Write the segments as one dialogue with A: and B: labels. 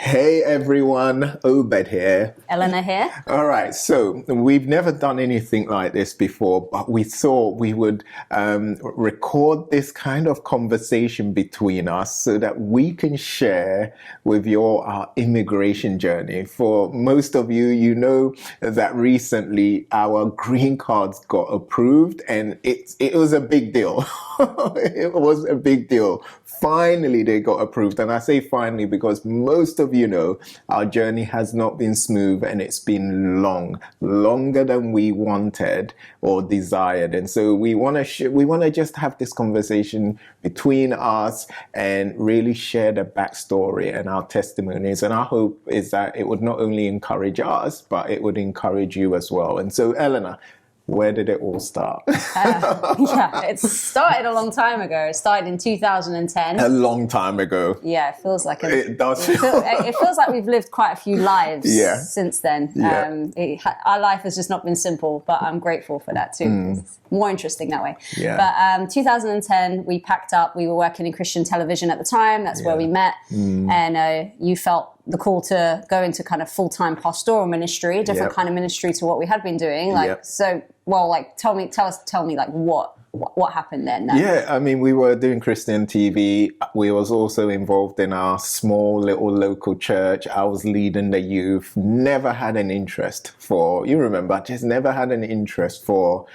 A: Hey everyone, Obed here.
B: Eleanor here.
A: All right, so we've never done anything like this before, but we thought we would record this kind of conversation between us so that we can share with our immigration journey. For most of you, you know that recently our green cards got approved, and it was a big deal. It was a big deal. Finally, they got approved. And I say finally because most of you know our journey has not been smooth, and it's been longer than we wanted or desired. And so we want to just have this conversation between us and really share the backstory and our testimonies. And our hope is that it would not only encourage us, but it would encourage you as well. And so, Eleanor, where did it all start?
B: It started a long time ago. It started in 2010.
A: A long time ago.
B: Yeah, it feels like
A: it does.
B: It feels like we've lived quite a few lives since then.
A: Yeah.
B: Our life has just not been simple, but I'm grateful for that too. It's more interesting that way.
A: Yeah.
B: But 2010, we packed up. We were working in Christian television at the time. That's where we met. And you felt the call to go into kind of full-time pastoral ministry, a different kind of ministry to what we had been doing. Tell me like what happened then?
A: Yeah, I mean, we were doing Christian TV. We was also involved in our small little local church. I was leading the youth. Never had an interest for, you remember, just never had an interest for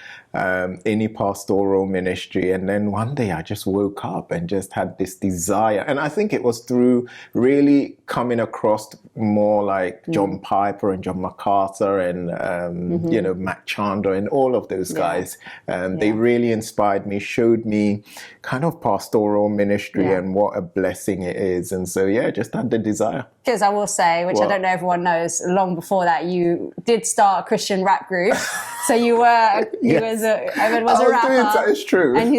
A: any pastoral ministry. And then one day I just woke up and just had this desire. And I think it was through really coming across more like John Piper and John MacArthur and, Matt Chandler and all of those guys. They really inspired me, showed me kind of pastoral ministry and what a blessing it is. And so, just had the desire.
B: Because I will say, which I don't know everyone knows, long before that, you did start a Christian rap group. So Evan was a rapper.
A: That is true.
B: And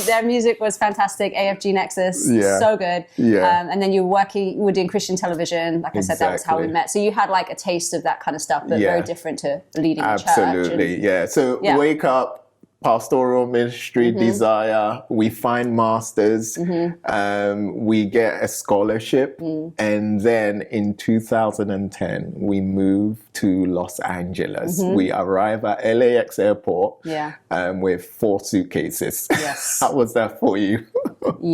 B: their music was fantastic. AFG Nexus, so good.
A: Yeah.
B: And then you were doing Christian television. Like I said, that was how we met. So you had like a taste of that kind of stuff, but very different to leading a church.
A: Absolutely, So wake up. Pastoral ministry desire, we find masters, we get a scholarship, and then in 2010 we move to Los Angeles. We arrive at LAX airport with 4 suitcases.
B: Yes.
A: How was that for you?
B: It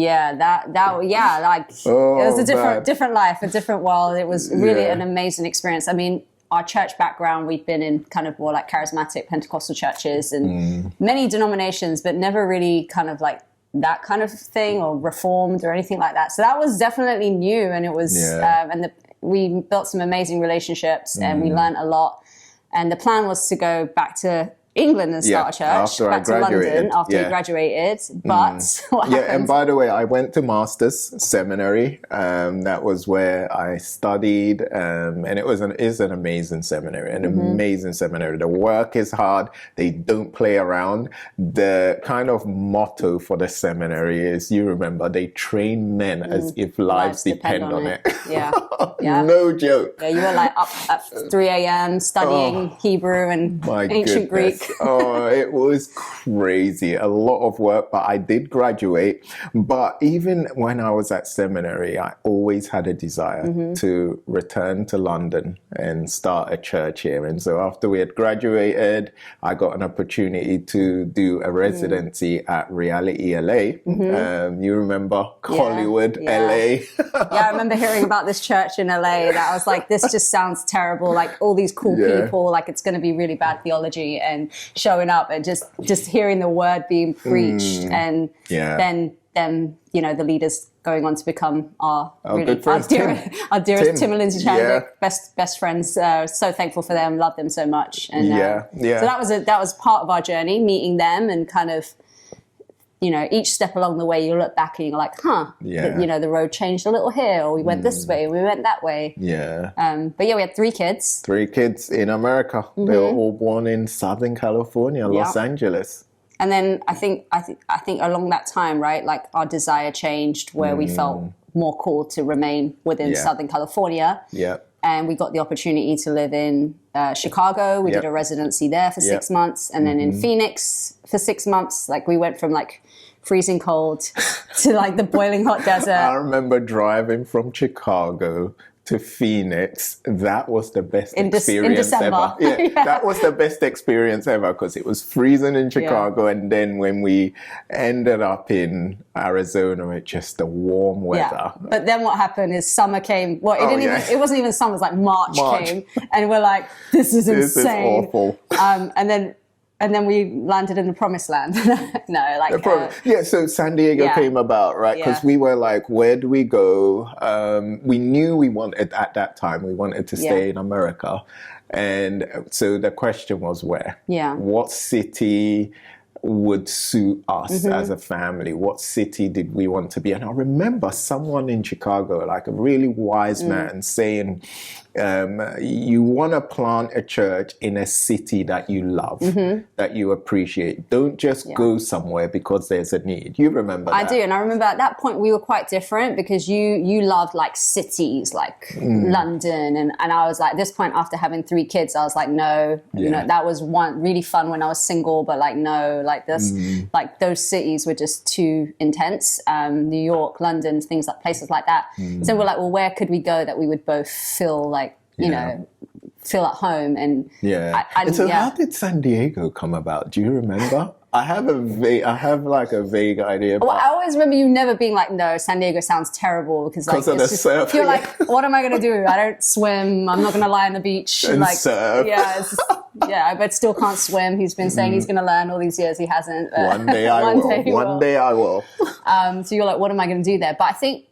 B: was a different life, a different world. It was really an amazing experience. I mean, our church background, we've been in kind of more like charismatic Pentecostal churches and many denominations, but never really kind of like that kind of thing or reformed or anything like that. So that was definitely new, and it was, we built some amazing relationships and we learned a lot. And the plan was to go back to England and start a church, back to London after we graduated. But what happened?
A: And by the way, I went to Master's Seminary. That was where I studied, and it is an amazing seminary, amazing seminary. The work is hard. They don't play around. The kind of motto for the seminary is, you remember, they train men as if lives depend on it.
B: Yeah.
A: No joke.
B: Yeah, you were like up at 3 a.m. studying Hebrew and ancient Greek.
A: It was crazy. A lot of work, but I did graduate. But even when I was at seminary, I always had a desire to return to London and start a church here. And so after we had graduated, I got an opportunity to do a residency at Reality LA. You remember Hollywood, LA?
B: I remember hearing about this church in LA that I was like, this just sounds terrible. Like all these cool people, like it's going to be really bad theology, and showing up and just hearing the word being preached, and then the leaders going on to become our dearest Tim and Lindsay Chandler, best friends. So thankful for them, love them so much. And so that was part of our journey, meeting them, and kind of each step along the way, you look back and you're like, the road changed a little here, or we went this way, we went that way. But we had 3 kids.
A: 3 kids in America. They were all born in Southern California, Los Angeles.
B: And then I think along that time, right, like our desire changed, where we felt more called to remain within Southern California. And we got the opportunity to live in Chicago. We did a residency there for 6 months, and then in Phoenix for 6 months. Like we went from like freezing cold to like the boiling hot desert.
A: I remember driving from Chicago to Phoenix, that was the best
B: in
A: experience
B: December.
A: ever. Yeah, that was the best experience ever because it was freezing in Chicago, and then when we ended up in Arizona, it's just the warm weather.
B: But then what happened is summer came. Well, it wasn't even summer. It was like March came, and we're like, this is insane.
A: This is awful.
B: And then we landed in the promised land.
A: So San Diego came about, right? Because we were like, where do we go? We knew we wanted, at that time, we wanted to stay in America. And so the question was where?
B: Yeah.
A: What city would suit us as a family? What city did we want to be? And I remember someone in Chicago, like a really wise man, saying, you want to plant a church in a city that you love, that you appreciate. Don't just go somewhere because there's a need. You remember that?
B: I do. And I remember at that point we were quite different because you loved like cities like London. And I was like, at this point, after having 3 kids, I was like, no, you know, that was one really fun when I was single, but like, no, like this, like those cities were just too intense. New York, London, things like places like that. So we're like, well, where could we go that we would both feel like, you know, feel at home? And
A: how did San Diego come about? Do you remember? I have a vague idea.
B: Well, I always remember you never being like, no, San Diego sounds terrible because like,
A: of the surf.
B: You're like, what am I going to do? I don't swim. I'm not going to lie on the beach
A: and
B: like
A: surf.
B: Yeah, but still can't swim. He's been saying he's going to learn all these years. He hasn't.
A: One day I will. One day I will.
B: So you're like, what am I going to do there? But I think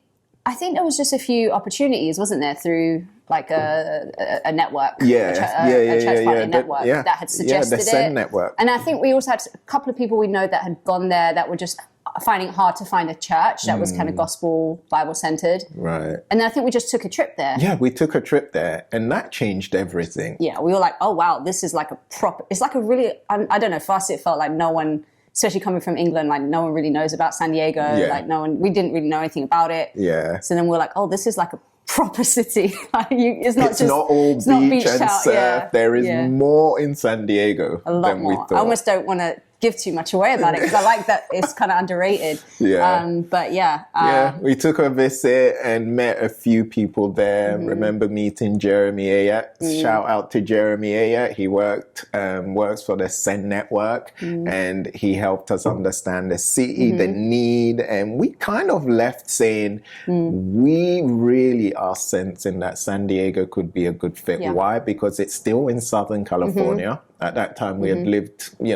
B: there was just a few opportunities, wasn't there, through like a network, a church planting network that had suggested
A: the Send network.
B: And I think we also had a couple of people we know that had gone there that were just finding it hard to find a church that was kind of gospel Bible centered.
A: Right.
B: And then I think we just took a trip there.
A: Yeah, we took a trip there, and that changed everything.
B: Yeah, we were like, oh wow, this is like a proper. It's like a really. I don't know. For us, it felt like no one. Especially coming from England, like no one really knows about San Diego.
A: Yeah.
B: Like we didn't really know anything about it.
A: Yeah.
B: So then we're like, oh, this is like a proper city. It's not
A: all beach and
B: out,
A: surf. There is more in San Diego than we thought.
B: I almost don't want to give too much away about it because I like that it's kind of underrated.
A: We took a visit and met a few people there. Remember meeting Jeremy Ayat. Shout out to Jeremy Ayat. He works for the Send network, and he helped us understand the city, the need, and we kind of left saying we really are sensing that San Diego could be a good fit. Why? Because it's still in Southern California. At that time, we had lived, we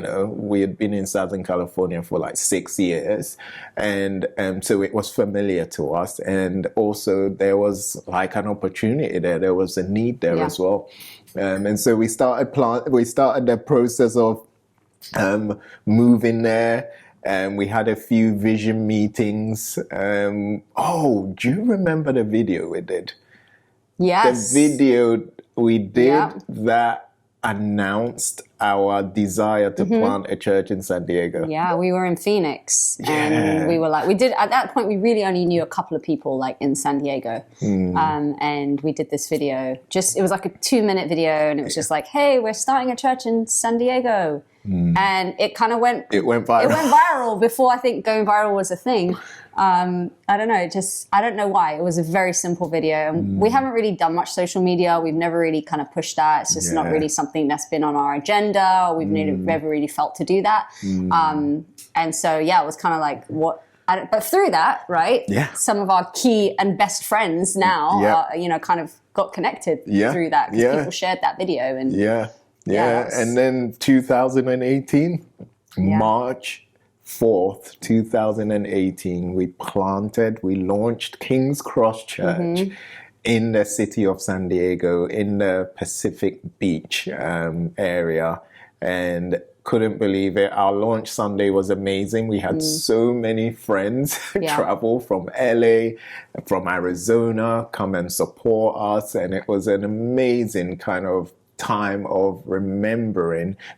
A: had been in Southern California for like 6 years. And so it was familiar to us. And also there was like an opportunity there. There was a need there as well. And so we started the process of moving there. And we had a few vision meetings. Do you remember the video we did?
B: Yes.
A: The video we did that announced our desire to plant a church in San Diego.
B: Yeah, we were in Phoenix and we were like, at that point, we really only knew a couple of people like in San Diego. And we did this video, it was like a 2-minute video and it was just like, hey, we're starting a church in San Diego. And it kind of went viral. It went viral before I think going viral was a thing. I don't know, I don't know why. It was a very simple video. And we haven't really done much social media. We've never really kind of pushed that. It's just not really something that's been on our agenda. We've never really felt to do that. And so, it was kind of like but through that, right? Yeah. Some of our key and best friends now, kind of got connected through that because people shared that video. And
A: and then 2018, March 4th, 2018, we launched King's Cross Church in the city of San Diego, in the Pacific Beach area, and couldn't believe it. Our launch Sunday was amazing. We had so many friends travel from LA, from Arizona, come and support us, and it was an amazing kind of time of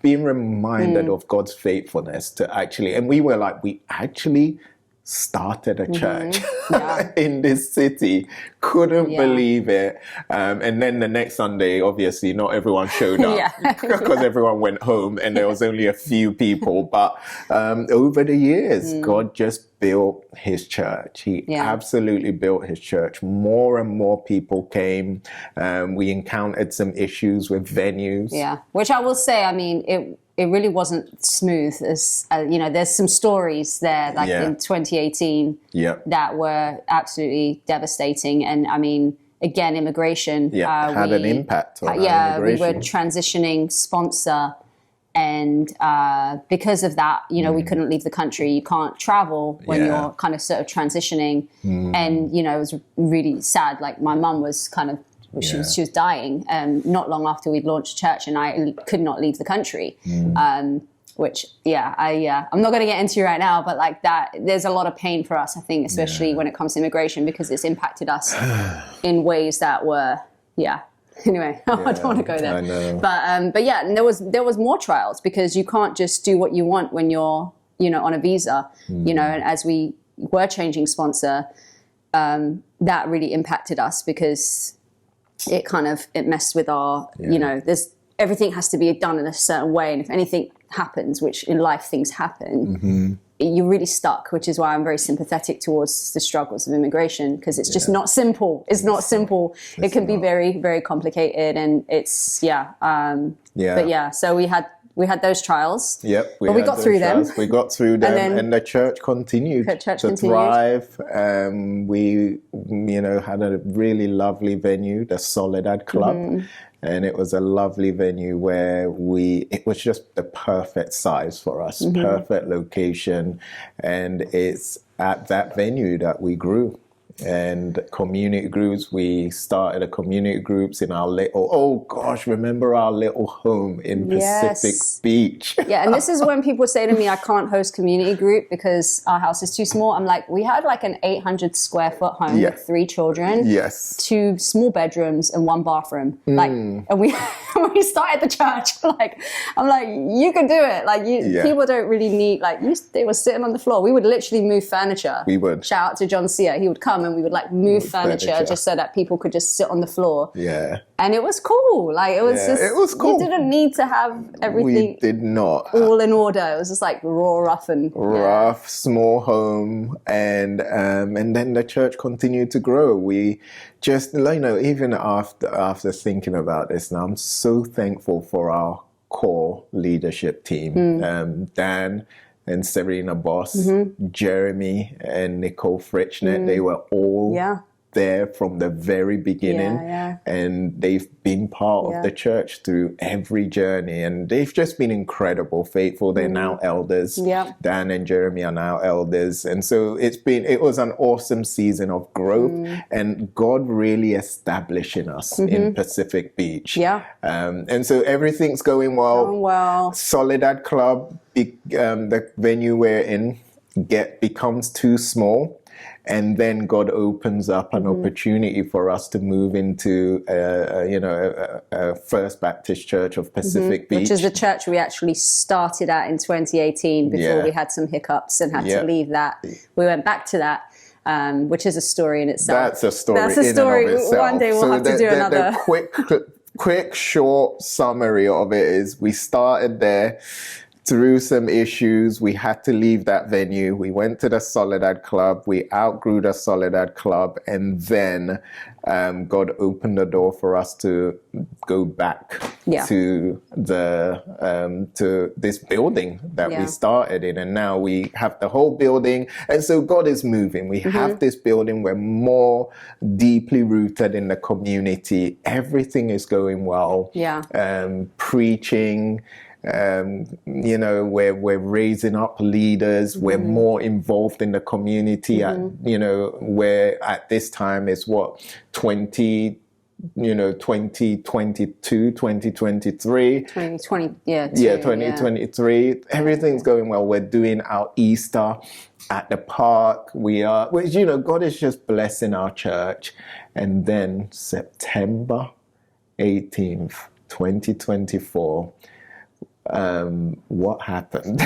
A: being reminded of God's faithfulness to actually, and we were like, we actually started a church
B: Yeah.
A: in this city. Couldn't believe it. And then the next Sunday, obviously, not everyone showed up because everyone went home and there was only a few people. But over the years, God just built his church. He absolutely built his church. More and more people came. We encountered some issues with venues.
B: Yeah, which I will say, I mean, it really wasn't smooth. As there's some stories there, like in 2018, that were absolutely devastating. And I mean, again, immigration
A: had an impact on our immigration.
B: We were transitioning sponsor, and because of that, we couldn't leave the country. You can't travel when you're kind of sort of transitioning, and it was really sad. Like my mum was kind of. She was dying not long after we'd launched church, and I could not leave the country. Which, I'm not going to get into right now, but like that, there's a lot of pain for us, I think, especially when it comes to immigration, because it's impacted us in ways that were, Anyway, I don't want to go there.
A: I know.
B: But yeah, and there was more trials, because you can't just do what you want when you're, on a visa, and as we were changing sponsor, that really impacted us, because it messed with our, there's everything has to be done in a certain way. And if anything happens, which in life things happen, you're really stuck, which is why I'm very sympathetic towards the struggles of immigration, because it's just not simple. It's not simple. It can be very, very complicated. And it's, But yeah, so we had those trials.
A: Yep.
B: But we got through them.
A: We got through them, and the church continued to thrive. We, had a really lovely venue, the Soledad Club. And it was a lovely venue where it was just the perfect size for us, perfect location. And it's at that venue that we grew. And community groups, we started a community groups in our remember our little home in Pacific Beach?
B: Yeah, and this is when people say to me, I can't host community group because our house is too small. I'm like, we had like an 800 square foot home with 3 children, 2 small bedrooms and 1 bathroom. Like, and we started the church. Like, I'm like, you can do it. Like, people don't really need, like, they were sitting on the floor. We would literally move furniture.
A: We would.
B: Shout out to John Sear. He would come and we would like move furniture just so that people could just sit on the floor.
A: Yeah.
B: And it was cool. Like it was
A: it was cool.
B: You didn't need to have everything.
A: We did not.
B: All in order. It was just like rough,
A: small home, and then the church continued to grow. We just, even after thinking about this now, I'm so thankful for our core leadership team. Dan and Serena Boss, Jeremy and Nicole Fritchnet, they were all there from the very beginning, and they've been part of the church through every journey, and they've just been incredible, faithful. They're now elders. Dan and Jeremy are now elders, and so it was an awesome season of growth, and God really establishing us in Pacific Beach. And so everything's going well. Soledad Club, the venue we're in, becomes too small. And then God opens up an opportunity for us to move into, a First Baptist Church of Pacific Beach.
B: Which is the church we actually started at in 2018 before we had some hiccups and had to leave that. We went back to that, which is a story in itself.
A: That's a story
B: in and of itself. One day we'll have to do another.
A: The quick, short summary of it is we started there. Through some issues, we had to leave that venue. We went to the Soledad Club. We outgrew the Soledad Club. And then God opened the door for us to go back to to this building that we started in. And now we have the whole building. And so God is moving. We have this building. We're more deeply rooted in the community. Everything is going well. Preaching. We're raising up leaders. We're more involved in the community. Where at this time is 2022, 2023. 2023. Everything's going well. We're doing our Easter at the park. God is just blessing our church. And then September 18th, 2024, what happened?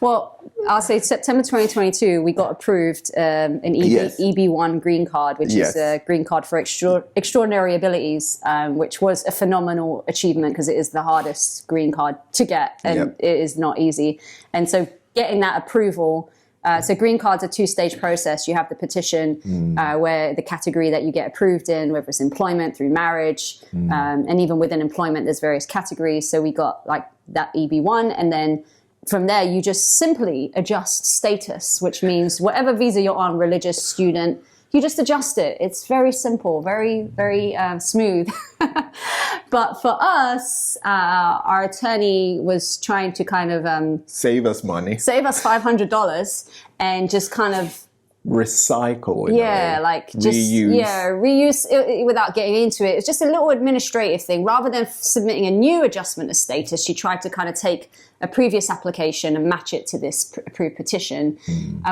B: Well, I'll say September 2022, we got approved an EB1 green card, which is a green card for extraordinary abilities, which was a phenomenal achievement because it is the hardest green card to get, and it is not easy. And so getting that approval, so green card's a two-stage process. You have the petition where the category that you get approved in, whether it's employment, through marriage, and even within employment, there's various categories. So we got like that EB1, and then from there, you just simply adjust status, which means whatever visa you're on, religious, student, you just adjust it. It's very simple, very, very smooth. But for us, our attorney was trying to kind of
A: save us money,
B: save us $500, and just kind of
A: recycle.
B: Like just reuse it without getting into it. It's just a little administrative thing. Rather than submitting a new adjustment of status, she tried to kind of take a previous application and match it to this approved petition,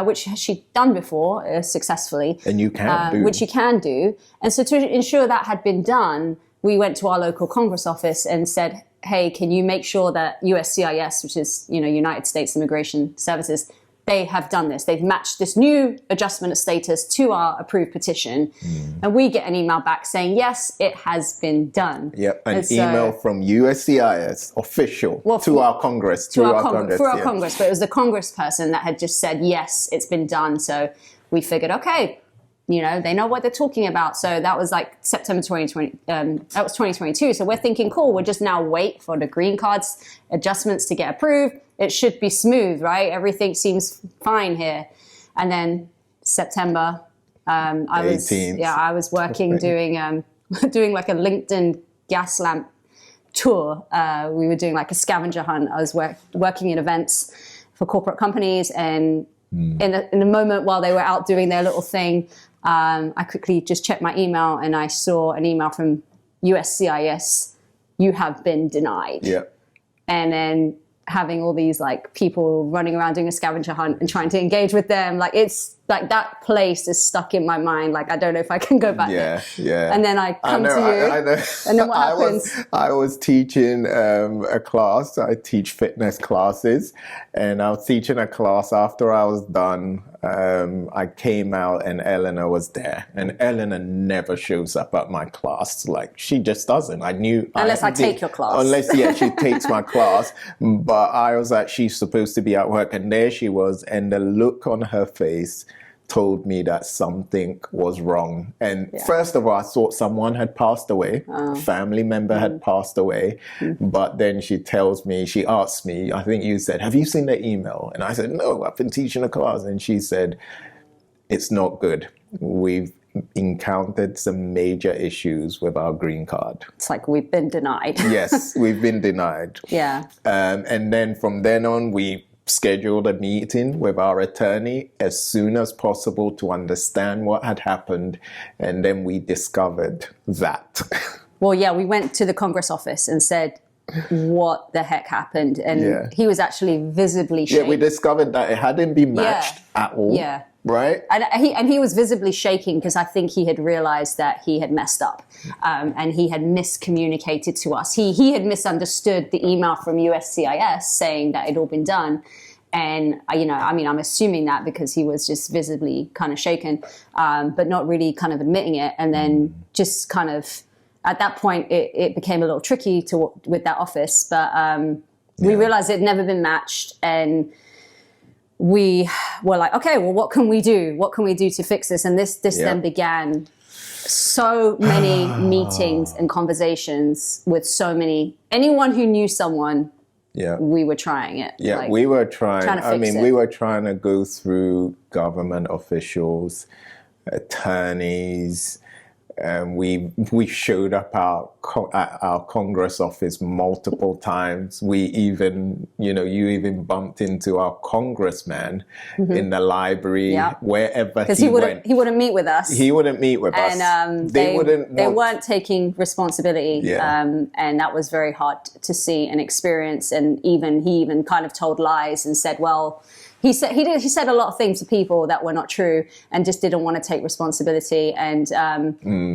B: which she'd done before successful,y
A: and you can do,
B: which you can do. And so to ensure that had been done, we went to our local Congress office and said, "Hey, can you make sure that USCIS, which is United States Immigration Services, they have done this. They've matched this new adjustment of status to our approved petition." And we get an email back saying, yes, it has been done.
A: Yep, an email from USCIS official to our Congress.
B: Through our Congress. But it was the Congress person that had just said, yes, it's been done. So we figured, okay, they know what they're talking about. So that was like September 2020. That was 2022. So we're thinking, cool, we'll just now wait for the green cards adjustments to get approved. It should be smooth, right? Everything seems fine here. And then September, I was working doing like a LinkedIn gas lamp tour. We were doing like a scavenger hunt. I was working in events for corporate companies, and in the moment while they were out doing their little thing, I quickly just checked my email, and I saw an email from USCIS, "You have been denied."
A: Yeah.
B: And then having all these like people running around doing a scavenger hunt and trying to engage with them, like it's like that place is stuck in my mind. Like I don't know if I can go back there.
A: Yeah.
B: And then I come to you,
A: I know.
B: And then what happens?
A: I was teaching a class. I teach fitness classes, and I was teaching a class. After I was done, I came out, and Eleanor was there. And Eleanor never shows up at my class. Like she just doesn't. I knew
B: unless I take your class.
A: Unless she takes my class. But I was like, she's supposed to be at work, and there she was, and the look on her face told me that something was wrong. And first of all, I thought someone had passed away, a family member had passed away. But then she asked me, I think you said, "Have you seen the email?" And I said, "No, I've been teaching a class." And she said, "It's not good. We've encountered some major issues with our green card."
B: It's like we've been denied.
A: Yes, we've been denied.
B: Yeah.
A: And then from then on, we scheduled a meeting with our attorney as soon as possible to understand what had happened. And then we discovered that.
B: Well, yeah, we went to the Congress office and said, what the heck happened? And he was actually visibly shaking.
A: Yeah, we discovered that it hadn't been matched at all.
B: Yeah.
A: Right?
B: And he was visibly shaking because I think he had realized that he had messed up, and he had miscommunicated to us. He had misunderstood the email from USCIS saying that it had all been done. And, I'm assuming that because he was just visibly kind of shaken, but not really kind of admitting it. And then just kind of, at that point, it became a little tricky with that office. But we realized it had never been matched, and we were like, okay, well, what can we do? What can we do to fix this? And this then began so many meetings and conversations with anyone who knew someone.
A: Yeah,
B: we were trying it.
A: Yeah, we were trying. We were trying to go through government officials, attorneys. We showed up at our Congress office multiple times. We even, you even bumped into our congressman in the library, wherever he went.
B: He wouldn't meet with us.
A: He wouldn't meet with us.
B: And they weren't taking responsibility. Yeah. And that was very hard to see and experience. And he even kind of told lies and said, well, he said a lot of things to people that were not true and just didn't want to take responsibility. And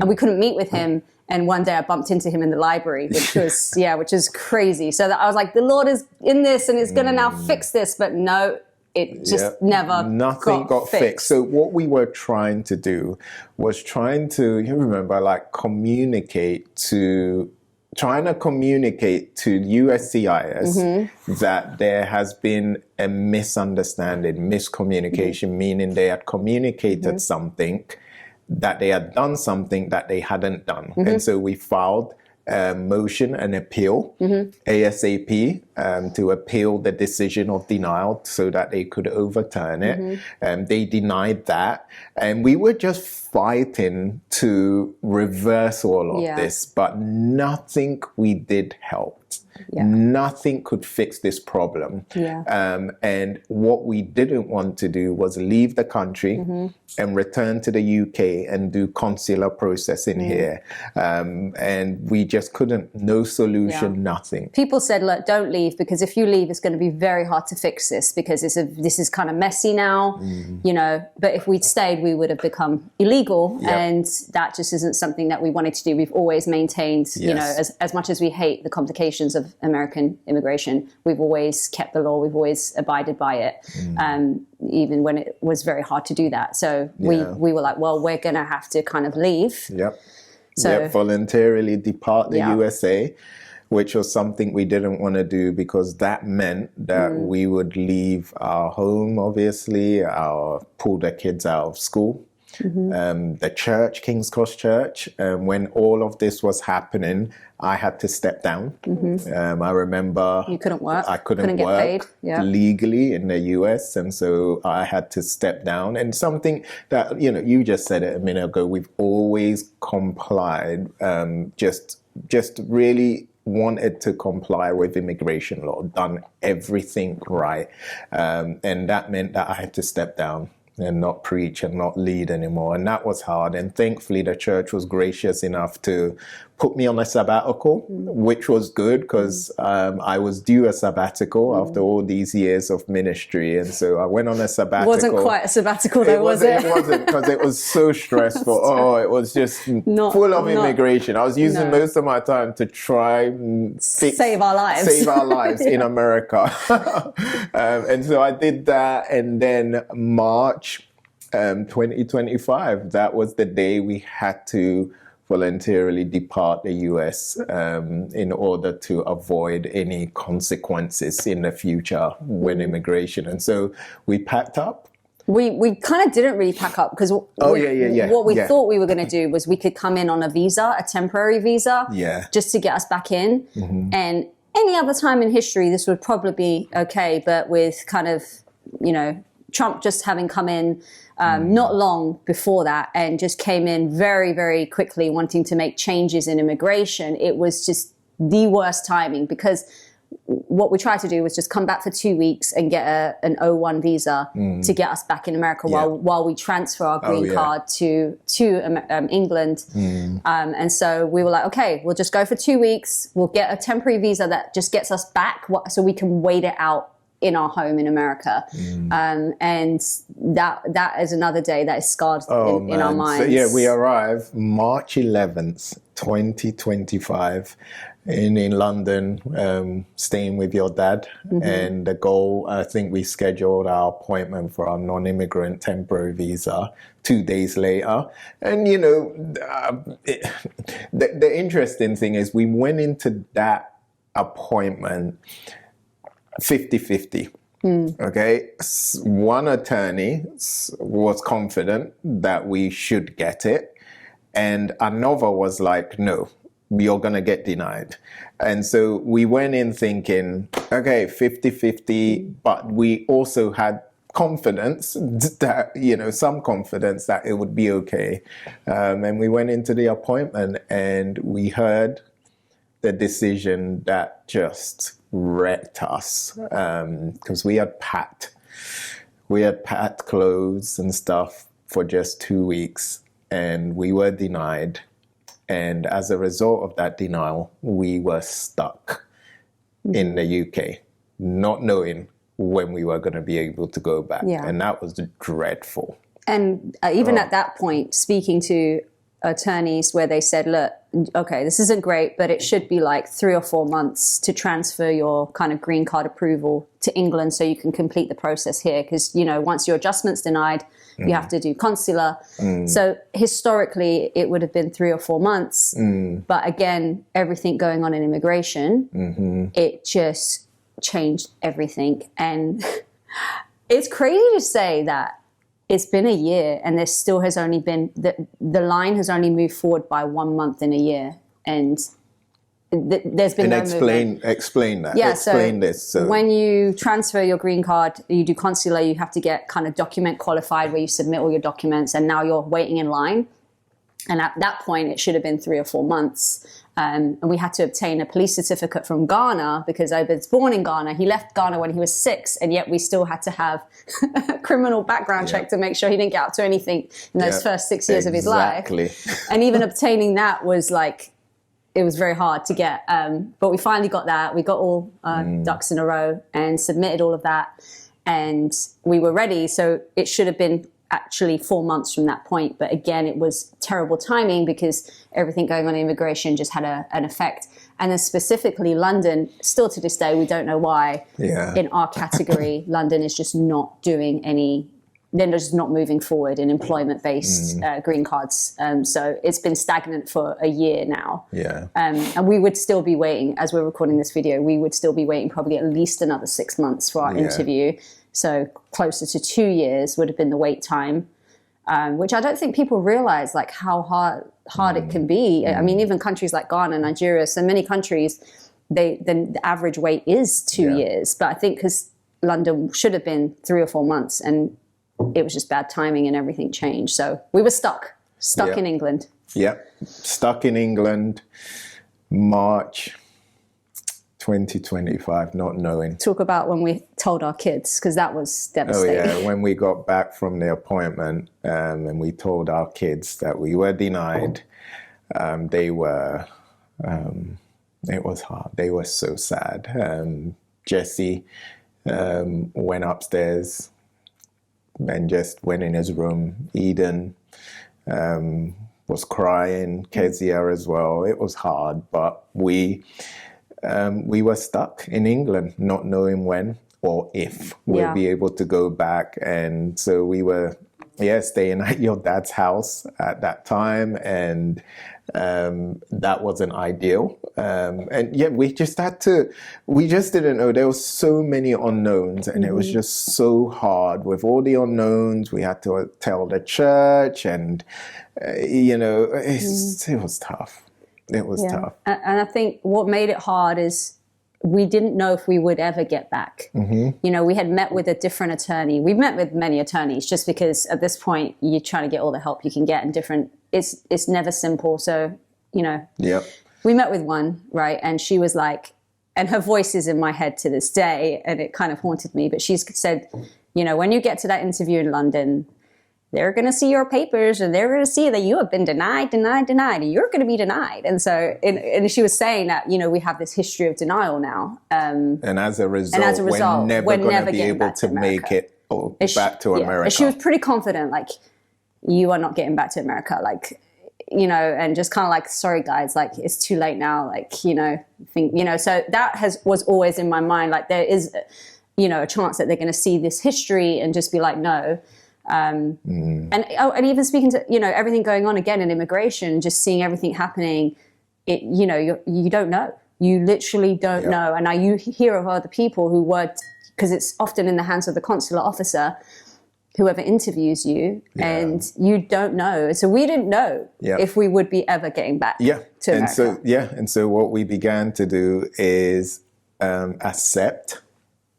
B: we couldn't meet with him. And one day I bumped into him in the library, which was crazy. So that I was like, the Lord is in this and is going to now fix this. But no, it just
A: nothing got fixed. So what we were trying to do was you remember, like communicate to USCIS that there has been a misunderstanding, miscommunication, meaning they had communicated something, that they had done something that they hadn't done. And so we filed a motion and appeal ASAP to appeal the decision of denial so that they could overturn it. They denied that. And we were just fighting to reverse all of this, but nothing we did helped. Nothing could fix this problem. And what we didn't want to do was leave the country and return to the UK and do consular processing here. And we just couldn't, no solution, nothing.
B: People said, look, don't leave, because if you leave, it's going to be very hard to fix this, because this is kind of messy now, you know, but if we'd stayed, we would have become illegal. And that just isn't something that we wanted to do. We've always maintained, you know, as much as we hate the complications of American immigration, we've always kept the law, we've always abided by it, even when it was very hard to do that. So we were like, well, we're going to have to kind of leave. So
A: voluntarily depart the USA, which was something we didn't want to do, because that meant that we would leave our home, obviously, pull the kids out of school. The church, King's Cross Church, when all of this was happening, I had to step down. I remember
B: you couldn't work.
A: I couldn't
B: get
A: work
B: paid.
A: legally in the US, and so I had to step down. And something that, you know, you just said it a minute ago, we've always complied, just really wanted to comply with immigration law, done everything right, and that meant that I had to step down and not preach and not lead anymore. And that was hard. And thankfully, the church was gracious enough to put me on a sabbatical, which was good, because I was due a sabbatical after all these years of ministry. And so I went on a sabbatical.
B: It wasn't quite a sabbatical though, was it?
A: It wasn't, because it was so stressful. It was just full of immigration. I was using most of my time to try and
B: save our lives
A: in America. And so I did that. And then March 2025, that was the day we had to voluntarily depart the US in order to avoid any consequences in the future with immigration. And so we packed up.
B: We kind of didn't really pack up, because what we thought we were going to do was we could come in on a visa, a temporary visa, just to get us back in. And any other time in history, this would probably be okay. But with kind of, you know, Trump just having come in not long before that and just came in very, very quickly wanting to make changes in immigration, it was just the worst timing, because what we tried to do was just come back for 2 weeks and get an O1 visa to get us back in America while we transfer our green card to England. And so we were like, okay, we'll just go for 2 weeks. We'll get a temporary visa that just gets us back so we can wait it out in our home in America. And that is another day that is scarred in our minds.
A: So, we arrived March 11th, 2025 in London, staying with your dad. And the goal, I think we scheduled our appointment for our non-immigrant temporary visa 2 days later. And, you know, the interesting thing is we went into that appointment 50-50. Okay. One attorney was confident that we should get it, and another was like, no, you're going to get denied. And so we went in thinking, okay, 50-50, but we also had confidence that, you know, some confidence that it would be okay. And we went into the appointment and we heard the decision that just wrecked us, because we had packed clothes and stuff for just 2 weeks, and we were denied. And as a result of that denial, we were stuck in the UK, not knowing when we were going to be able to go back.
B: Yeah.
A: And that was dreadful.
B: And even at that point, speaking to attorneys where they said, look, okay, this isn't great, but it should be like 3 or 4 months to transfer your kind of green card approval to England so you can complete the process here. Because, you know, once your adjustment's denied, you have to do consular. So historically, it would have been 3 or 4 months. But again, everything going on in immigration, it just changed everything. And it's crazy to say that it's been a year and there still has only been, the line has only moved forward by 1 month in a year. And there's been no movement.
A: Explain that.
B: Yeah,
A: explain this. So
B: when you transfer your green card, you do consular, you have to get kind of document qualified where you submit all your documents, and now you're waiting in line. And at that point, it should have been 3 or 4 months. And we had to obtain a police certificate from Ghana because I was born in Ghana. He left Ghana when he was 6, and yet we still had to have a criminal background check to make sure he didn't get up to anything in those first 6 years of his life. And even obtaining that was like, it was very hard to get. But we finally got that. We got all ducks in a row and submitted all of that. And we were ready. So it should have been actually 4 months from that point. But again, it was terrible timing because everything going on in immigration just had an effect. And then specifically London, still to this day, we don't know why. In our category, London is just not doing any, they're just not moving forward in employment-based green cards. So it's been stagnant for a year now. And we would still be waiting, as we're recording this video, we would still be waiting probably at least another 6 months for our interview. So closer to 2 years would have been the wait time, which I don't think people realize like how hard it can be. I mean, even countries like Ghana, Nigeria, so many countries, the average wait is 2 years. But I think because London should have been 3 or 4 months, and it was just bad timing and everything changed. So we were stuck in England.
A: Stuck in England, March 2025, not knowing.
B: Talk about when we told our kids, because that was devastating.
A: Oh yeah, when we got back from the appointment and we told our kids that we were denied, they were, it was hard. They were so sad. Jesse went upstairs and just went in his room. Eden was crying, Kezia as well. It was hard, but we were stuck in England, not knowing when or if we'll be able to go back. And so we were, staying at your dad's house at that time. And that wasn't ideal. And we just didn't know. There were so many unknowns, and it was just so hard with all the unknowns. We had to tell the church, and, it was tough. It was tough.
B: And I think what made it hard is we didn't know if we would ever get back. You know, we had met with a different attorney. We've met with many attorneys just because at this point you're trying to get all the help you can get, and it's never simple. So, we met with one, right? And she was like, and her voice is in my head to this day, and it kind of haunted me, but she said, when you get to that interview in London, they're going to see your papers and they're going to see that you have been denied, and you're going to be denied. And so, and she was saying that, we have this history of denial now. And as a result, we're never going to be able to make it back to America. And she was pretty confident, like, you are not getting back to America. Like, and just kind of like, sorry guys, like it's too late now. Like, so that was always in my mind. Like there is, a chance that they're going to see this history and just be like, no. And even speaking to, everything going on again in immigration, just seeing everything happening, you don't know. You literally don't know. And now you hear of other people who were, because it's often in the hands of the consular officer, whoever interviews you, and you don't know. So we didn't know if we would be ever getting back to America.
A: And so what we began to do is accept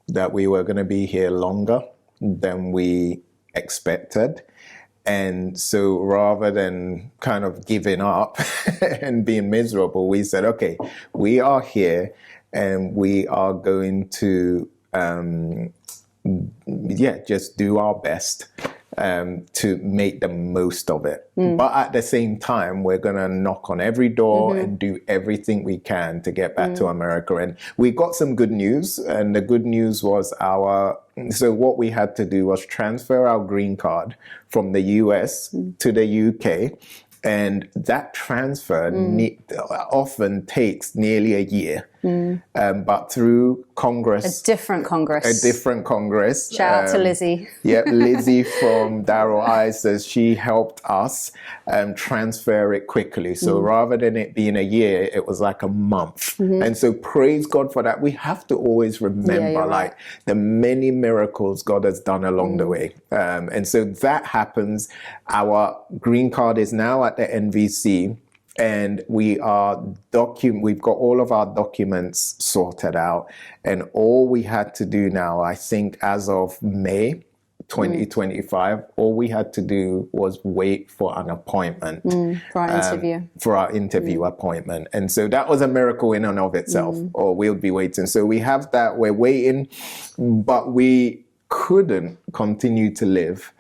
A: that we were going to be here longer than we expected. And so rather than kind of giving up and being miserable, we said, okay, we are here and we are going to just do our best to make the most of it. But at the same time, we're going to knock on every door and do everything we can to get back to America. And we got some good news. And the good news was so what we had to do was transfer our green card from the US to the UK. And that transfer often takes nearly a year. But through Congress.
B: A different Congress. Shout out to Lizzie.
A: Lizzie from Darrell Isers, she helped us transfer it quickly. So rather than it being a year, it was like a month. And so praise God for that. We have to always remember the many miracles God has done along the way. And so that happens. Our green card is now at the NVC. And we've got all of our documents sorted out. And all we had to do now, I think as of May 2025, all we had to do was wait for an appointment.
B: For our interview.
A: For our interview appointment. And so that was a miracle in and of itself, or we'll be waiting. So we have that, we're waiting, but we couldn't continue to live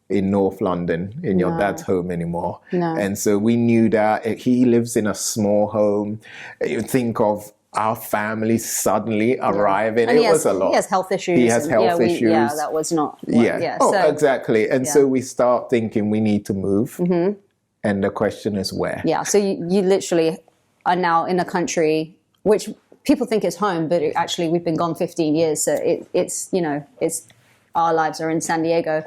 A: in North London, in your dad's home anymore. And so we knew that he lives in a small home. You think of our family suddenly arriving.
B: And
A: it was a lot.
B: He has health issues.
A: He has health issues.
B: That was not.
A: Exactly. And so we start thinking we need to move. And the question is where? Yeah.
B: So you literally are now in a country which people think is home, but actually we've been gone 15 years. So it's our lives are in San Diego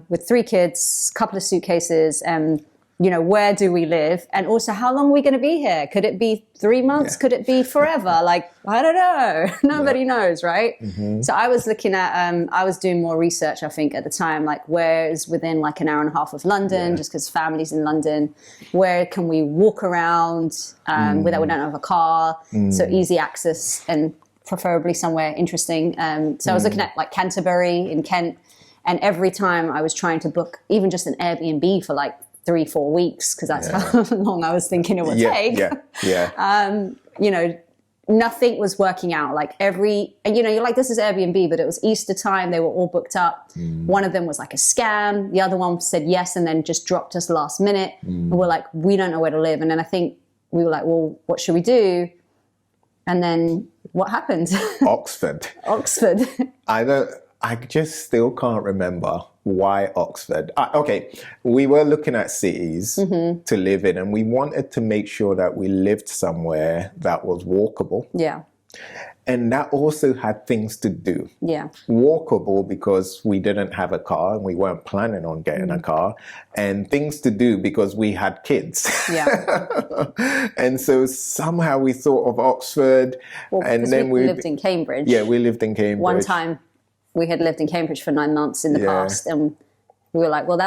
B: with 3 kids, a couple of suitcases, and where do we live? And also, how long are we going to be here? Could it be 3 months? Yeah. Could it be forever? I don't know. Nobody knows, right? So I was looking at, I was doing more research, I think, at the time, where is within an hour and a half of London, just because family's in London. Where can we walk around without we don't have a car? So easy access and preferably somewhere interesting. So I was looking at Canterbury in Kent, and every time I was trying to book even just an Airbnb for 3-4 weeks, because that's how long I was thinking it would take. Nothing was working out. You're like, this is Airbnb, but it was Easter time. They were all booked up. One of them was a scam. The other one said yes and then just dropped us last minute. And we're like, we don't know where to live. And then I think we were like, well, what should we do? And then what happened?
A: Oxford. I just still can't remember why Oxford. We were looking at cities to live in, and we wanted to make sure that we lived somewhere that was walkable.
B: Yeah.
A: And that also had things to do.
B: Yeah.
A: Walkable because we didn't have a car and we weren't planning on getting a car. And things to do because we had kids.
B: Yeah.
A: And so somehow we thought of Oxford. And then we
B: lived in Cambridge.
A: Yeah, we lived in Cambridge.
B: One time we had lived in Cambridge for 9 months in the past. And we were like, well,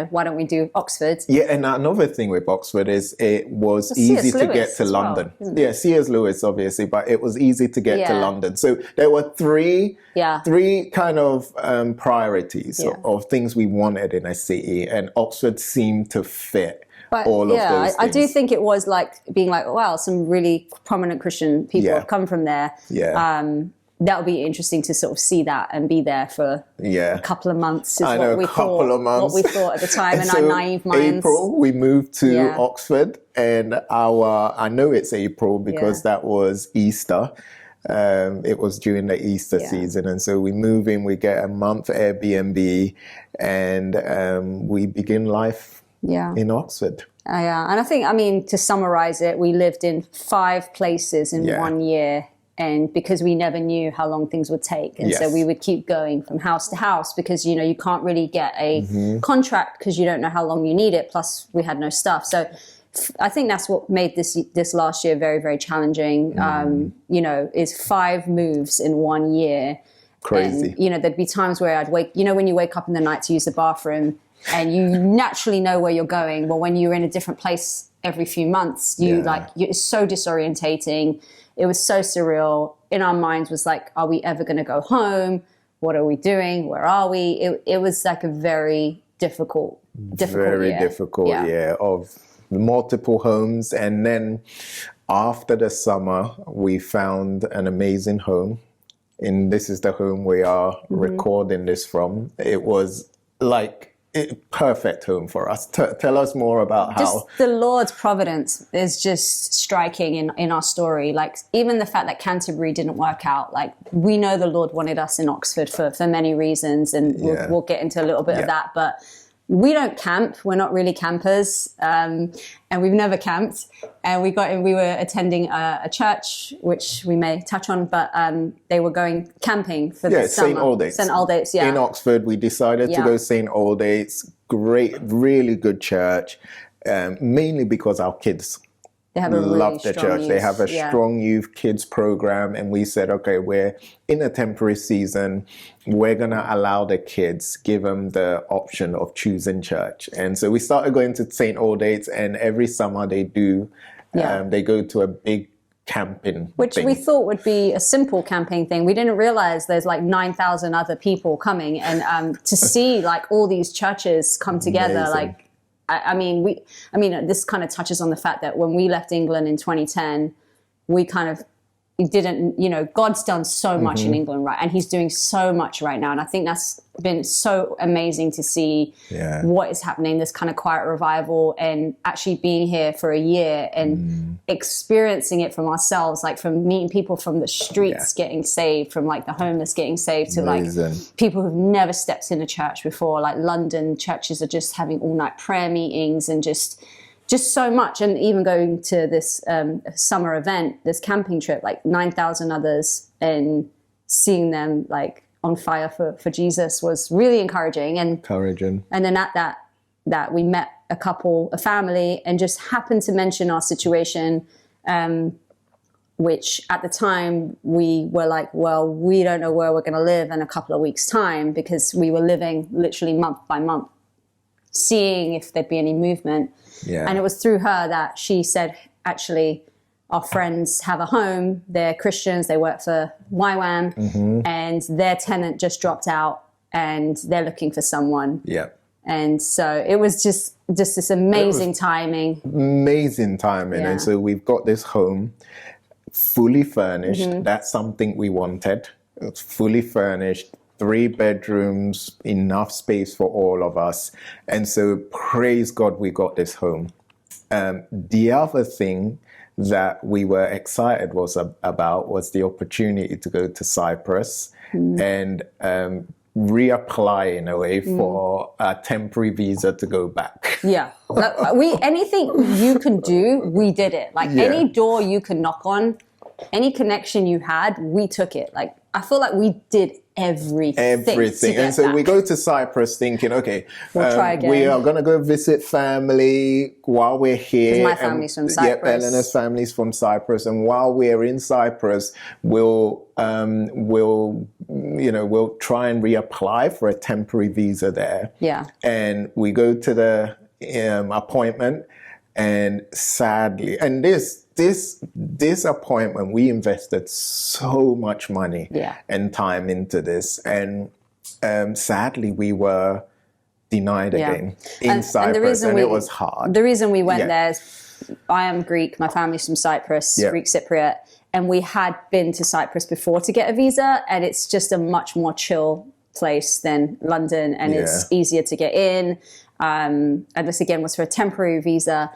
B: why don't we do Oxford?
A: Yeah, and another thing with Oxford is it was easy to get to London. C.S. Lewis, obviously, but it was easy to get to London. So there were three kind of priorities of things we wanted in a city, and Oxford seemed to fit all of those things.
B: I do think it was being wow, some really prominent Christian people have come from there.
A: Yeah.
B: That would be interesting to sort of see that and be there for a couple of months. What we thought at the time, and so our naive minds.
A: April, we moved to Oxford, and I know it's April because that was Easter. It was during the Easter season, and so we move in. We get a month Airbnb, and we begin life in Oxford.
B: And I think, to summarize it, we lived in 5 places in 1 year. And because we never knew how long things would take. And so we would keep going from house to house because, you can't really get a contract because you don't know how long you need it. Plus we had no stuff. So I think that's what made this last year very, very challenging. Is 5 moves in 1 year.
A: Crazy.
B: And, there'd be times where I'd wake, when you wake up in the night to use the bathroom and you naturally know where you're going. Well, when you're in a different place every few months, it's so disorientating. It was so surreal. In our minds was are we ever going to go home? What are we doing? Where are we? It was a very difficult year
A: of multiple homes. And then after the summer, we found an amazing home. And this is the home we are recording this from. It was perfect home for us. Tell us more about how.
B: Just the Lord's providence is just striking in our story. Like, even the fact that Canterbury didn't work out, like, we know the Lord wanted us in Oxford for many reasons, and we'll get into a little bit of that, but we don't camp. We're not really campers, and we've never camped. And we were attending a church, which we may touch on, but they were going camping for the summer.
A: St. Aldate's.
B: St. Aldate's, yeah.
A: In Oxford, we decided to go St. Aldate's. Great, really good church, mainly because our kids
B: They have a
A: love
B: really
A: the church.
B: youth,
A: They have a strong youth kids program, and we said, okay, we're in a temporary season. We're gonna allow the kids, give them the option of choosing church. And so we started going to St. Aldate's, and every summer they do. They go to a big camping
B: which
A: thing.
B: we thought would be a simple camping thing. We didn't realize there's like 9,000 other people coming, and to see like all these churches come together.
A: Amazing.
B: Like, I mean, this kind of touches on the fact that when we left England in 2010, we kind of didn't, God's done so much in England, right? And he's doing so much right now. And I think that's been so amazing to see what is happening, this kind of quiet revival, and actually being here for a year and experiencing it from ourselves, like from meeting people from the streets getting saved, from like the homeless getting saved, to like people who've never stepped in a church before. Like London churches are just having all night prayer meetings and just so much. And even going to this summer event, this camping trip, like 9,000 others, and seeing them like on fire for Jesus was really encouraging. And then at that we met a family, and just happened to mention our situation, which at the time we were like, well, we don't know where we're going to live in a couple of weeks' time, because we were living literally month by month, seeing if there'd be any movement. And it was through her that she said, actually, our friends have a home. They're Christians. They work for YWAM, and their tenant just dropped out, and they're looking for someone. And so it was just this amazing timing.
A: Amazing timing. And so we've got this home fully furnished. That's something we wanted. It's fully furnished. 3 bedrooms, enough space for all of us. And so praise God, we got this home. The other thing that we were excited about was the opportunity to go to Cyprus and reapply in a way for a temporary visa to go back.
B: Anything you can do, we did it. Like any door you could knock on, any connection you had, we took it. Like, I feel like we did everything.
A: And so we go to Cyprus thinking, okay,
B: we'll try again.
A: We are going to go visit family while we're here.
B: My family's from Cyprus.
A: Eleanor's family's from Cyprus. And while we're in Cyprus, we'll try and reapply for a temporary visa there. And we go to the appointment, and sadly, and this appointment, we invested so much money and time into this, and sadly we were denied again in Cyprus, and it was hard.
B: The reason we went there is, I am Greek, my family's from Cyprus, Greek Cypriot, and we had been to Cyprus before to get a visa, and it's just a much more chill place than London, and it's easier to get in. And this again was for a temporary visa.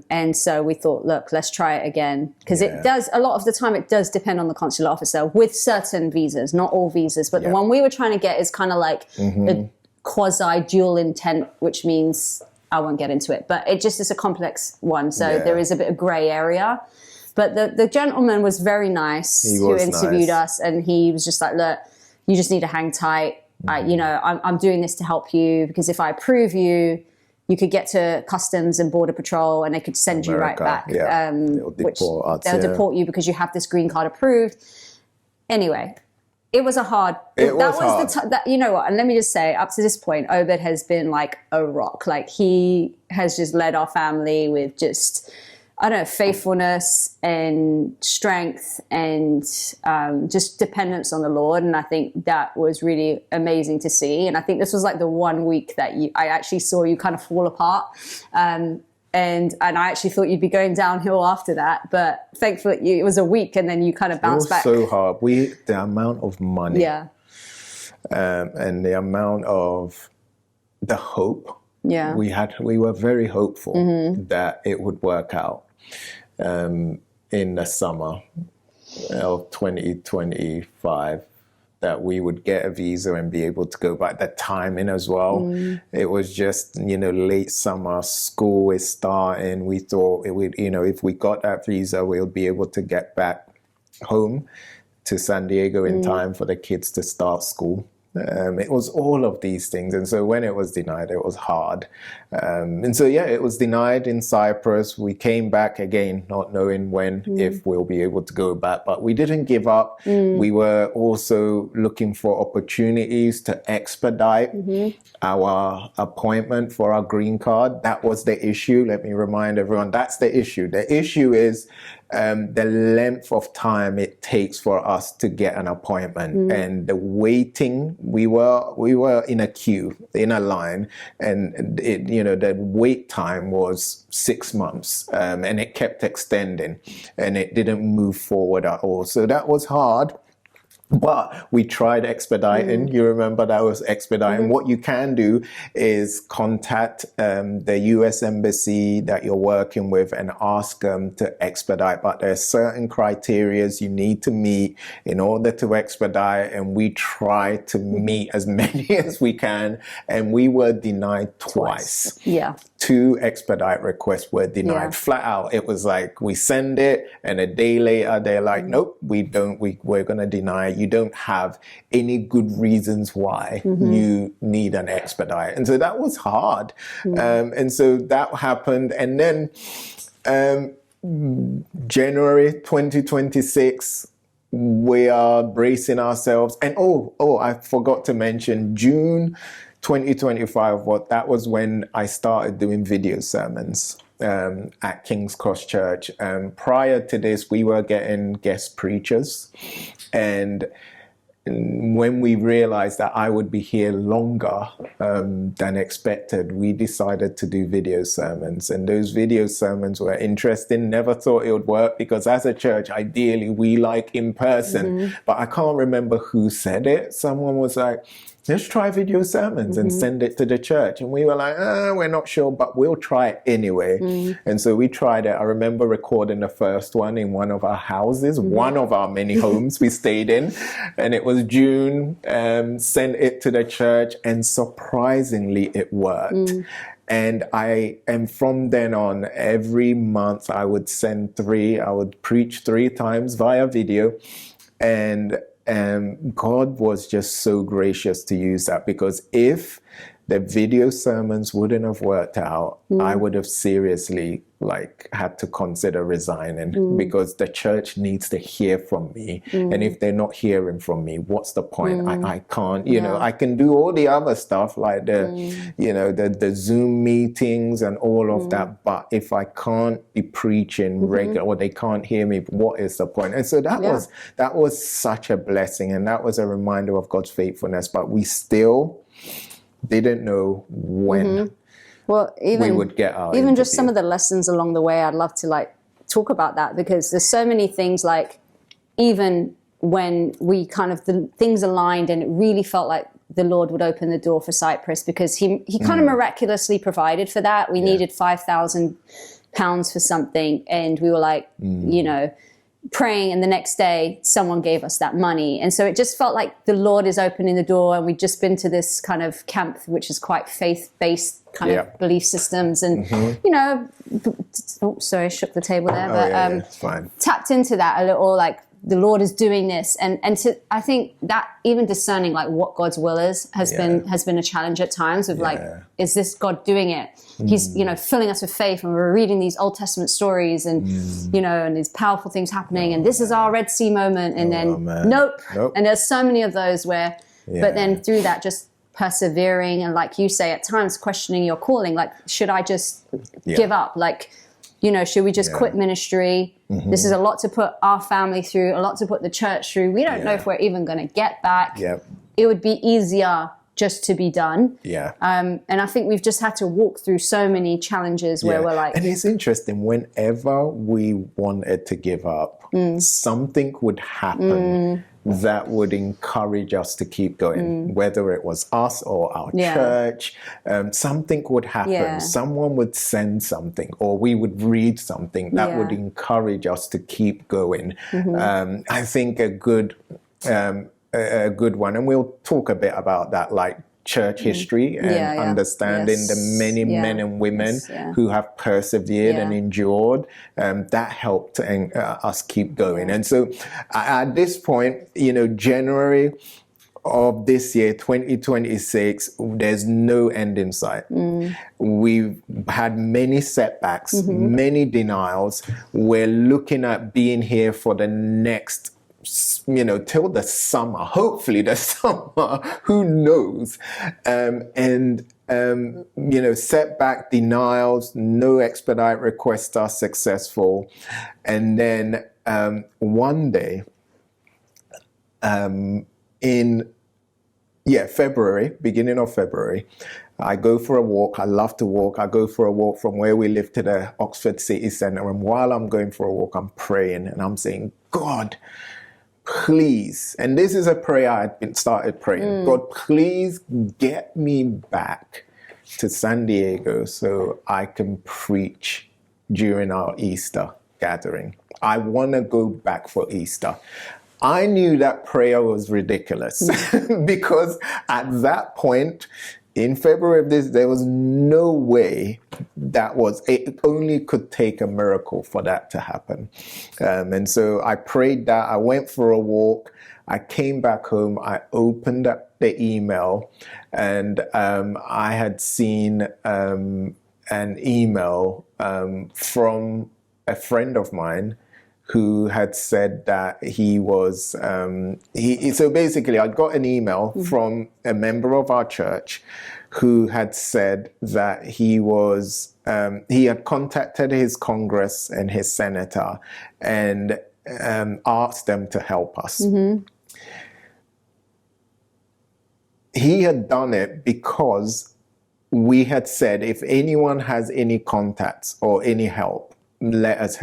B: And so we thought, look, let's try it again. Because it does, a lot of the time, it does depend on the consular officer with certain visas, not all visas. But the one we were trying to get is kind of like a quasi dual intent, which means I won't get into it. But it just is a complex one. So there is a bit of gray area. But the gentleman was very nice who interviewed us. And he was just like, look, you just need to hang tight. I'm doing this to help you, because if I approve you, you could get to Customs and Border Patrol and they could send you right back. They'll deport you because you have this green card approved. Anyway, it was a hard. You know what? And let me just say, up to this point, Obed has been like a rock. Like, he has just led our family with just, I don't know, faithfulness and strength and just dependence on the Lord. And I think that was really amazing to see. And I think this was like the 1 week that I actually saw you kind of fall apart. And I actually thought you'd be going downhill after that. But thankfully, it was a week and then you kind of bounced back.
A: It was so hard. The amount of money and the amount of the hope.
B: Yeah.
A: We were very hopeful that it would work out in the summer of 2025, that we would get a visa and be able to go back. The timing as well. It was just, late summer, school is starting. We thought it would, if we got that visa, we'll be able to get back home to San Diego in time for the kids to start school. It was all of these things. And so when it was denied, it was hard. And so, it was denied in Cyprus. We came back again, not knowing when, if we'll be able to go back. But we didn't give up. We were also looking for opportunities to expedite our appointment for our green card. That was the issue. Let me remind everyone, that's the issue. The issue is the length of time it takes for us to get an appointment, and the waiting. We were in a queue, in a line, and it, the wait time was 6 months, and it kept extending, and it didn't move forward at all. So that was hard. But we tried expediting. You remember that was expediting. What you can do is contact the US embassy that you're working with and ask them to expedite. But there are certain criteria you need to meet in order to expedite. And we try to meet as many as we can. And we were denied twice.
B: Yeah.
A: 2 expedite requests were denied flat out. It was like, we send it, and a day later they're like, nope, we're going to deny it. You don't have any good reasons why you need an expedite. And so that was hard. And so that happened. And then January 2026, we are bracing ourselves. And I forgot to mention June 2025, that was when I started doing video sermons at King's Cross Church. Prior to this, we were getting guest preachers. And when we realized that I would be here longer than expected, we decided to do video sermons. And those video sermons were interesting. Never thought it would work, because as a church, ideally, we like in person. But I can't remember who said it. Someone was like, let's try video sermons and send it to the church. And we were like, we're not sure, but we'll try it anyway. And so we tried it. I remember recording the first one in one of our houses, one of our many homes we stayed in. And it was June, sent it to the church, and surprisingly it worked. And from then on, every month I would I would preach 3 times via video. And God was just so gracious to use that, because if the video sermons wouldn't have worked out, I would have seriously had to consider resigning, because the church needs to hear from me. And if they're not hearing from me, what's the point? I can't, I can do all the other stuff like the Zoom meetings and all of that. But if I can't be preaching regular, or they can't hear me, what is the point? And so that was such a blessing. And that was a reminder of God's faithfulness. But we still didn't know when we would get our
B: even
A: interview.
B: Just some of the lessons along the way. I'd love to talk about that, because there's so many things, even when we the things aligned, and it really felt like the Lord would open the door for Cyprus, because he kind of miraculously provided for that. We needed £5,000 for something, and we were praying, and the next day someone gave us that money. And so it just felt like the Lord is opening the door. And we'd just been to this kind of camp, which is quite faith-based kind of belief systems. And, sorry, I shook the table there.
A: It's fine.
B: Tapped into that a little, the Lord is doing this. And I think that even discerning what God's will is has been a challenge at times of is this God doing it? He's, filling us with faith, and we're reading these Old Testament stories, and, and these powerful things happening. And this is our Red Sea moment. And then, nope. And there's so many of those where, but then through that, just persevering. And like you say, at times questioning your calling, should I just give up? Should we just quit ministry? This is a lot to put our family through, a lot to put the church through. We don't know if we're even going to get back. It would be easier just to be done. And I think we've just had to walk through so many challenges where we're and
A: it's interesting, whenever we wanted to give up, something would happen that would encourage us to keep going, whether it was us or our church. Something would happen. Someone would send something, or we would read something that would encourage us to keep going. I think a good one, and we'll talk a bit about that, like church history and understanding the many men and women who have persevered and endured. That helped us keep going. And so at this point, January of this year, 2026, there's no end in sight. We've had many setbacks, many denials. We're looking at being here for the next till the summer, hopefully the summer, who knows? Setback, denials, no expedite requests are successful. And then one day, February, beginning of February, I go for a walk. I love to walk. I go for a walk from where we live to the Oxford City Centre. And while I'm going for a walk, I'm praying and I'm saying, God, please, and this is a prayer I'd been started praying, God, please get me back to San Diego so I can preach during our Easter gathering. I want to go back for Easter. I knew that prayer was ridiculous because at that point, in February of this, there was no way it only could take a miracle for that to happen. And so I prayed that. I went for a walk. I came back home. I opened up the email, and I had seen an email from a friend of mine who had said that he was, so basically I'd got an email from a member of our church who had said that he had contacted his Congress and his senator and asked them to help us. He had done it because we had said, if anyone has any contacts or any help, let us,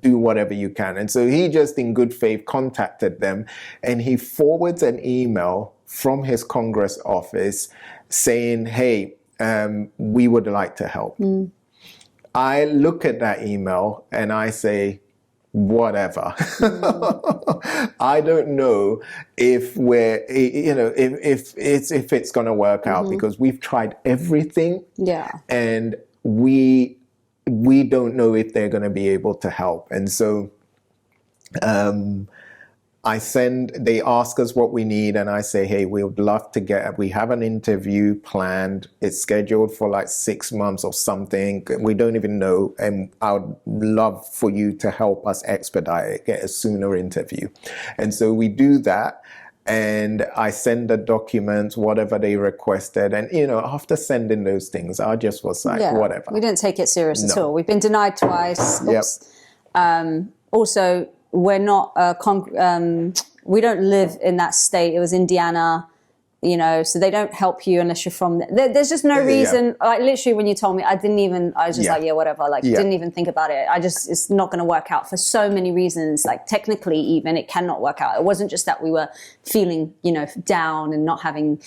A: do whatever you can. And so he just in good faith contacted them, and he forwards an email from his Congress office saying, hey, we would like to help. I look at that email and I say, whatever. I don't know if if it's going to work out, because we've tried everything. And we don't know if they're going to be able to help. And so they ask us what we need, and I say, hey, we would love to we have an interview planned. It's scheduled for like 6 months or something. We don't even know. And I would love for you to help us expedite it, get a sooner interview. And so we do that. And I send the documents, whatever they requested. And, after sending those things, I just was like, whatever.
B: We didn't take it serious at all. We've been denied twice. Also, we're not, we don't live in that state. It was Indiana, so they don't help you unless you're from there. There's just no reason. Like literally when you told me, I was just like, whatever. Like didn't even think about it. It's not going to work out for so many reasons. Like technically even it cannot work out. It wasn't just that we were feeling, down and not having,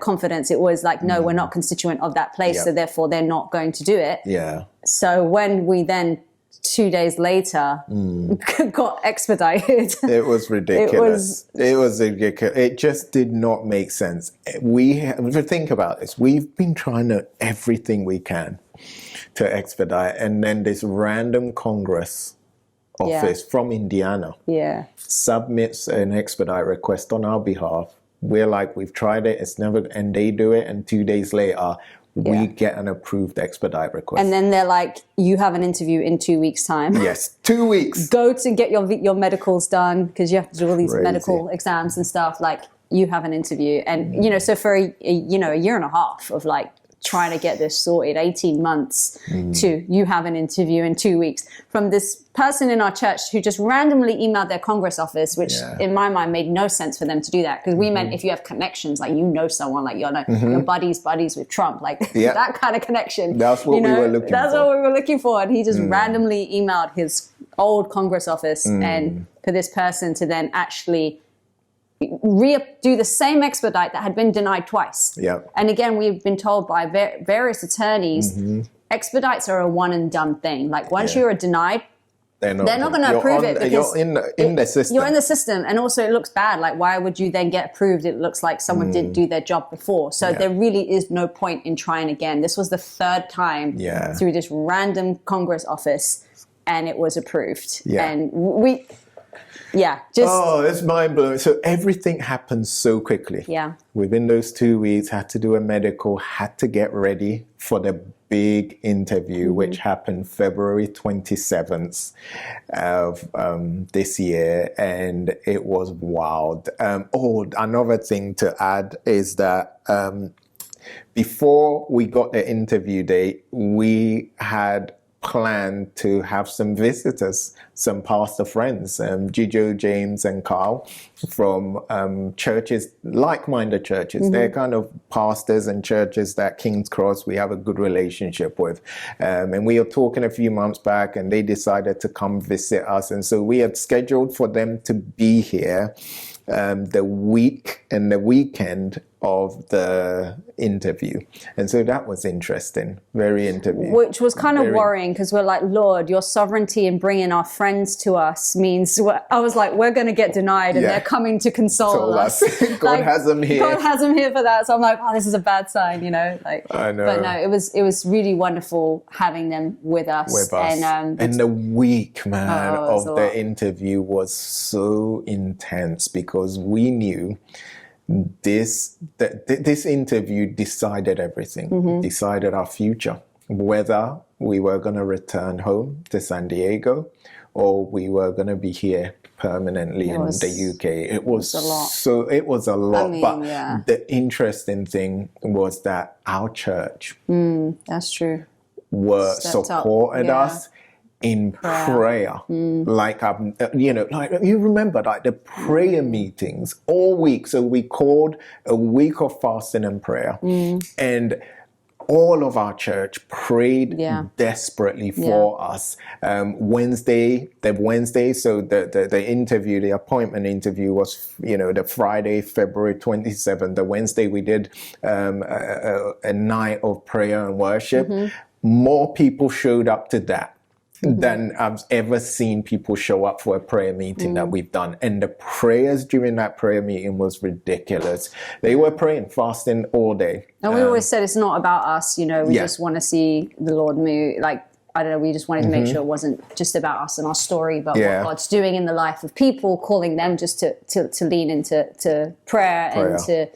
B: confidence. It was like, no, we're not constituent of that place. So therefore they're not going to do it. So when we then 2 days later got expedited.
A: It was ridiculous. It was ridiculous. It just did not make sense. Think about this. We've been trying everything we can to expedite, and then this random Congress office from Indiana submits an expedite request on our behalf. We're like, we've tried it, it's never, and they do it, and 2 days later we get an approved expedite request.
B: And then they're like, you have an interview in 2 weeks' time.
A: Yes, 2 weeks.
B: Go to get your medicals done, because you have to do all these medical exams and stuff. Like, you have an interview. And, so for a year and a half of like trying to get this sorted, 18 months to you have an interview in 2 weeks from this person in our church who just randomly emailed their Congress office, which in my mind made no sense for them to do that, because we meant if you have connections, like someone, like your buddies with Trump, like that kind of connection.
A: That's what we were looking for.
B: That's what we were looking for. And he just randomly emailed his old Congress office and for this person to then actually do the same expedite that had been denied twice.
A: Yeah.
B: And again, we've been told by various attorneys, expedites are a one and done thing. Like once you are denied, they're not going to approve it because
A: you're in the system.
B: You're in the system, and also it looks bad. Like, why would you then get approved? It looks like someone didn't do their job before. So there really is no point in trying again. This was the third time through this random Congress office, and it was approved.
A: Yeah.
B: And
A: it's mind blowing. So everything happened so quickly.
B: Yeah.
A: Within those 2 weeks, had to do a medical, had to get ready for the big interview, which happened February 27th of this year. And it was wild. Another thing to add is that before we got the interview date, we had planned to have some visitors, some pastor friends, Gijo, James, and Carl from churches, like-minded churches. They're kind of pastors and churches that King's Cross we have a good relationship with. And we were talking a few months back, and they decided to come visit us. And so we had scheduled for them to be here the week and the weekend of the interview. And so that was interesting, very interview.
B: Which was kind of worrying, because we're like, Lord, your sovereignty in bringing our friends to us means, I was like, we're going to get denied and they're coming to console us.
A: God has them here.
B: God has them here for that. So I'm like, this is a bad sign, Like,
A: I know.
B: But no, it was really wonderful having them with us.
A: And the week, man, of the interview was so intense, because we knew this interview decided everything, decided our future, whether we were going to return home to San Diego or we were going to be here permanently in the UK. It was a lot. So it was a lot. But the interesting thing was that our church,
B: that's true,
A: supported us in prayer. Like you remember, like the prayer meetings all week. So we called a week of fasting and prayer, and all of our church prayed desperately for us. Wednesday. So the interview, the appointment interview was, the Friday, February 27th. The Wednesday we did a night of prayer and worship. More people showed up to that than I've ever seen people show up for a prayer meeting that we've done. And the prayers during that prayer meeting was ridiculous. They were praying, fasting all day.
B: And we always said it's not about us, we just want to see the Lord move. Like, I don't know, we just wanted to make sure it wasn't just about us and our story, but what God's doing in the life of people, calling them just to lean into prayer and to...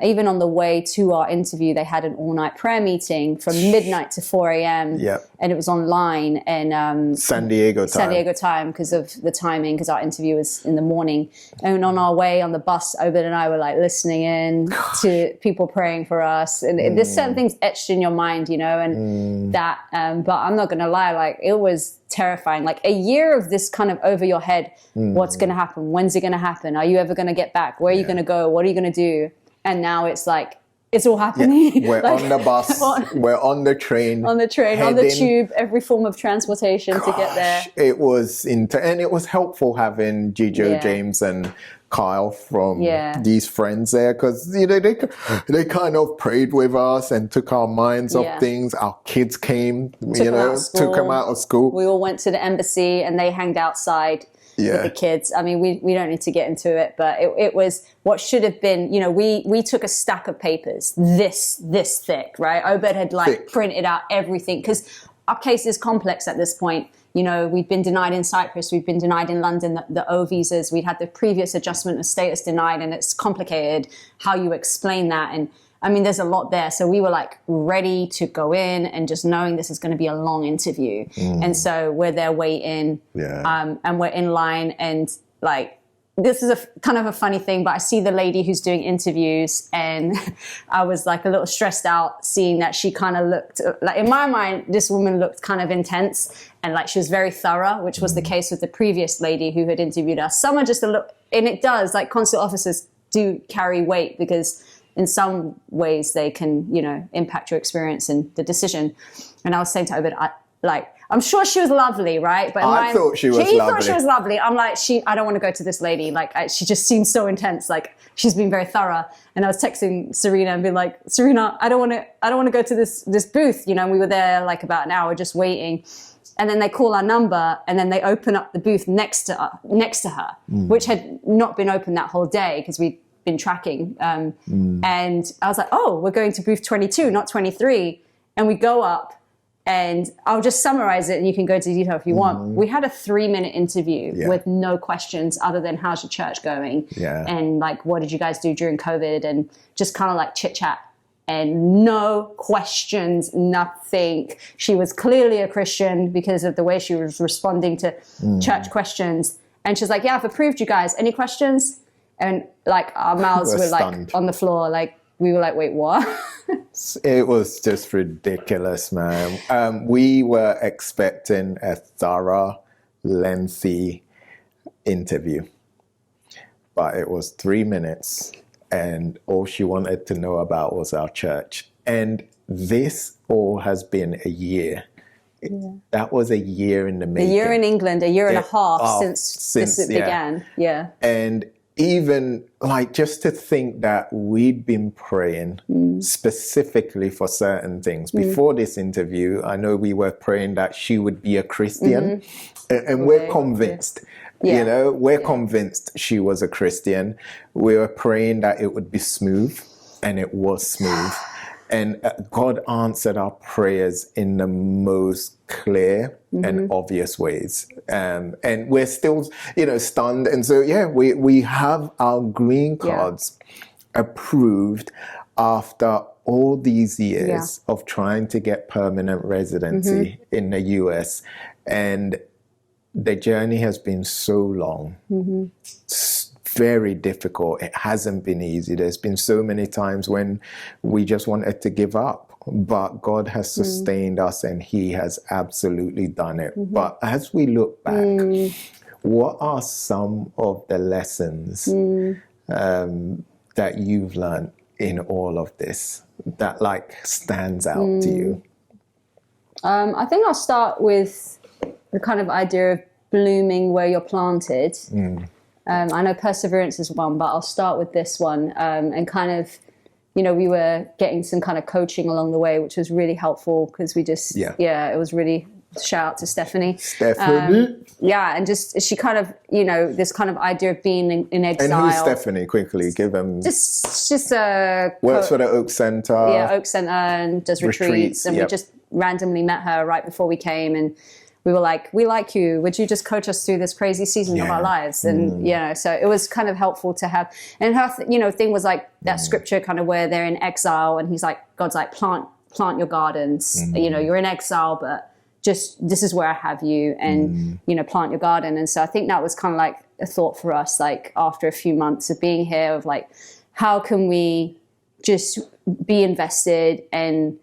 B: even on the way to our interview, they had an all-night prayer meeting from midnight to 4 a.m. And it was online and
A: San Diego
B: time because of the timing, because our interview was in the morning. And on our way on the bus, Obed and I were like listening in to people praying for us. And there's certain things etched in your mind, and that. But I'm not going to lie, like it was terrifying. Like a year of this kind of over your head. What's going to happen? When's it going to happen? Are you ever going to get back? Where are you going to go? What are you going to do? And now it's like, it's all happening.
A: We're on the bus, we're on the train.
B: On the tube, every form of transportation to get there.
A: It was, and it was helpful having Gijo, James, and Kyle from these friends there, because they kind of prayed with us and took our minds off things. Our kids came, took them out of school.
B: We all went to the embassy and they hanged outside. With the kids. I mean, we don't need to get into it, but it was what should have been, we took a stack of papers this thick, right? Obed had printed out everything, because our case is complex at this point. We've been denied in Cyprus, we've been denied in London, the O visas, we'd had the previous adjustment of status denied, and it's complicated how you explain that. And I mean, there's a lot there. So we were like ready to go in and just knowing this is going to be a long interview. And so we're there waiting and we're in line, and like, this is a kind of a funny thing, but I see the lady who's doing interviews, and I was like a little stressed out seeing that she kind of looked like, in my mind, this woman looked kind of intense and like she was very thorough, which was the case with the previous lady who had interviewed us. Some are just a little, and it does, like consular officers do carry weight, because in some ways they can, impact your experience and the decision. And I was saying to Obed, I'm sure she was lovely, right? But
A: I thought she was lovely.
B: He thought she was lovely. I'm like, I don't want to go to this lady. Like, she just seems so intense. Like, she's been very thorough. And I was texting Serena and being like, Serena, I don't want to go to this booth. You know, and we were there like about an hour just waiting. And then they call our number, and then they open up the booth next to her, which had not been open that whole day because we'd been tracking. And I was like, oh, we're going to booth 22, not 23. And we go up. And I'll just summarize it and you can go into detail if you want. We had a 3-minute interview with no questions other than how's your church going? And like, what did you guys do during COVID? And just kind of like chit chat and no questions, nothing. She was clearly a Christian because of the way she was responding to church questions. And she's like, yeah, I've approved you guys. Any questions? And like our mouths were like on the floor. Like we were like, wait, what?
A: It was just ridiculous, man. We were expecting a thorough, lengthy interview, but it was 3 minutes, and all she wanted to know about was our church. And this all has been a year. That was a year in the making.
B: A year in England, a year and a half since it began. Yeah.
A: And even like just to think that we'd been praying specifically for certain things. Before this interview, I know we were praying that she would be a Christian, and we're convinced. You know, we're convinced she was a Christian. We were praying that it would be smooth, and it was smooth. And God answered our prayers in the most clear and obvious ways. And we're still, stunned. And so, we have our green cards approved after all these years of trying to get permanent residency in the US. And the journey has been so long. Very difficult. It hasn't been easy. There's been so many times when we just wanted to give up, but God has sustained us and he has absolutely done it. But as we look back, what are some of the lessons that you've learned in all of this that like stands out to you?
B: I think I'll start with the kind of idea of blooming where you're planted. I know perseverance is one, but I'll start with this one. And kind of, we were getting some kind of coaching along the way, which was really helpful because we just, it was really, shout out to Stephanie. And just, she kind of, this kind of idea of being in exile.
A: And who's Stephanie? Quickly, give them.
B: Just
A: works for the Oak Center.
B: Yeah, Oak Center, and does retreats. And we just randomly met her right before we came, and we were like, we like you. Would you just coach us through this crazy season of our lives? And, so it was kind of helpful to have. And her, thing was like that scripture kind of where they're in exile and God's like, plant your gardens. You're in exile, but just, this is where I have you and, plant your garden. And so I think that was kind of like a thought for us, like after a few months of being here of like, how can we just be invested and,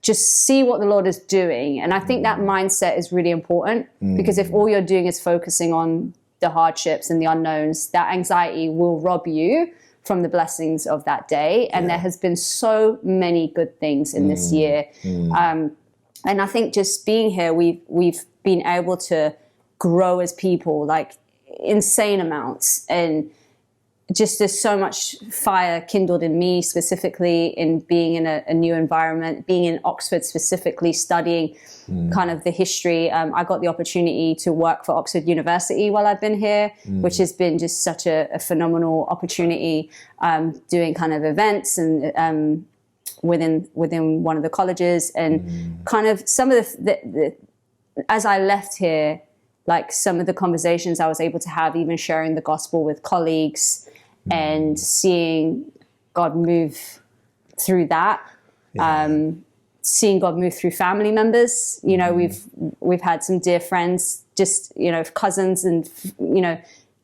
B: just see what the Lord is doing. And I think that mindset is really important because if all you're doing is focusing on the hardships and the unknowns, that anxiety will rob you from the blessings of that day. And there has been so many good things in this year. And I think just being here, we've been able to grow as people, like insane amounts. And just there's so much fire kindled in me specifically in being in a new environment, being in Oxford specifically, studying kind of the history. I got the opportunity to work for Oxford University while I've been here, which has been just such a phenomenal opportunity, doing kind of events and within one of the colleges, and kind of some of the as I left here, like some of the conversations I was able to have, even sharing the gospel with colleagues and seeing God move through that, seeing God move through family members. We've had some dear friends, just, cousins and,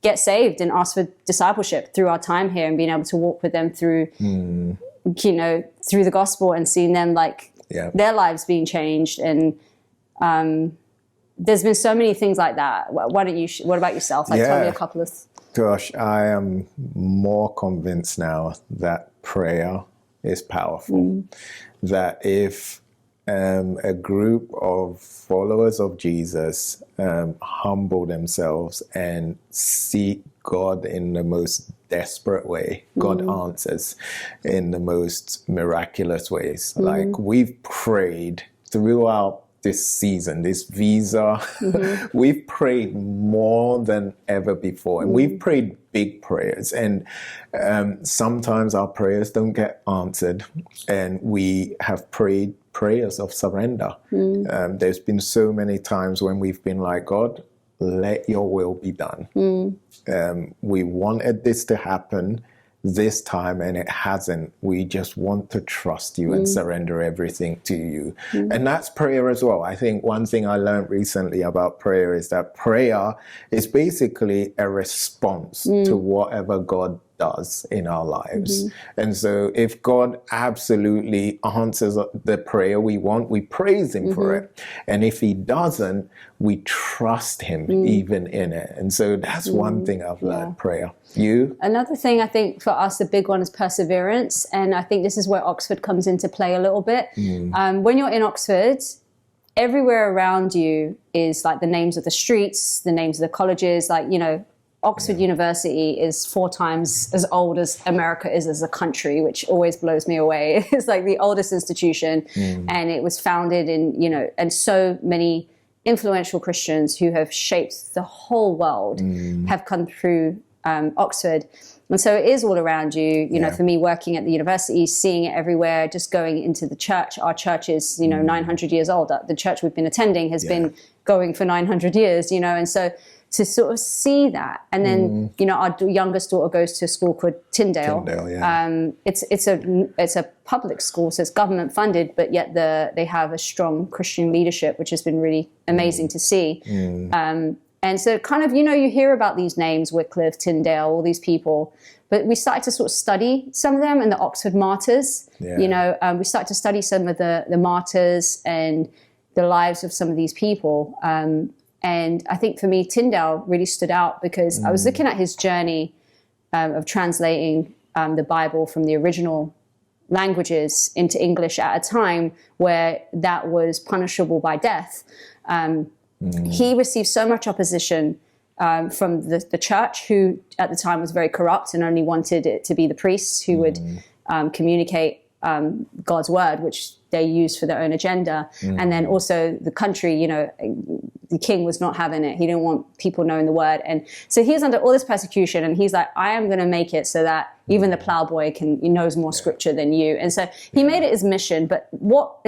B: get saved and ask for discipleship through our time here and being able to walk with them through, through the gospel and seeing them like their lives being changed. And, there's been so many things like that. Why don't you, what about yourself? Like tell me a couple of...
A: Gosh, I am more convinced now that prayer is powerful. That if a group of followers of Jesus humble themselves and seek God in the most desperate way. God answers in the most miraculous ways. Like we've prayed throughout this season, this visa, we've prayed more than ever before, and we've prayed big prayers, and sometimes our prayers don't get answered, and we have prayed prayers of surrender. There's been so many times when we've been like, God, let your will be done. We wanted this to happen this time and it hasn't. We just want to trust you and surrender everything to you. And that's prayer as well. I think one thing I learned recently about prayer is that prayer is basically a response to whatever God does in our lives. And so if God absolutely answers the prayer we want, we praise him for it. And if he doesn't, we trust him even in it. And so that's one thing I've learned, prayer. You?
B: Another thing I think for us, the big one is perseverance. And I think this is where Oxford comes into play a little bit. When you're in Oxford, everywhere around you is like the names of the streets, the names of the colleges, like, you know, Oxford University is 4 times as old as America is as a country, which always blows me away. It's like the oldest institution, and it was founded in, you know, and so many influential Christians who have shaped the whole world have come through Oxford. And so it is all around you, you know, for me working at the university, seeing it everywhere, just going into the church. Our church is, you know, 900 years old. The church we've been attending has been going for 900 years, you know, and so to sort of see that. And then, you know, our youngest daughter goes to a school called Tyndale. It's a public school, so it's government funded, but yet they have a strong Christian leadership, which has been really amazing to see. And so kind of, you know, you hear about these names, Wycliffe, Tyndale, all these people, but we started to sort of study some of them, and the Oxford martyrs, you know, we started to study some of the martyrs and the lives of some of these people. And I think for me, Tyndale really stood out because I was looking at his journey of translating the Bible from the original languages into English at a time where that was punishable by death. He received so much opposition from the church, who at the time was very corrupt and only wanted it to be the priests who would communicate God's word, which they used for their own agenda. And then also the country, you know, the king was not having it. He didn't want people knowing the word. And so he's under all this persecution, and he's like, I am going to make it so that even the plowboy he knows more scripture than you. And so he made it his mission. But what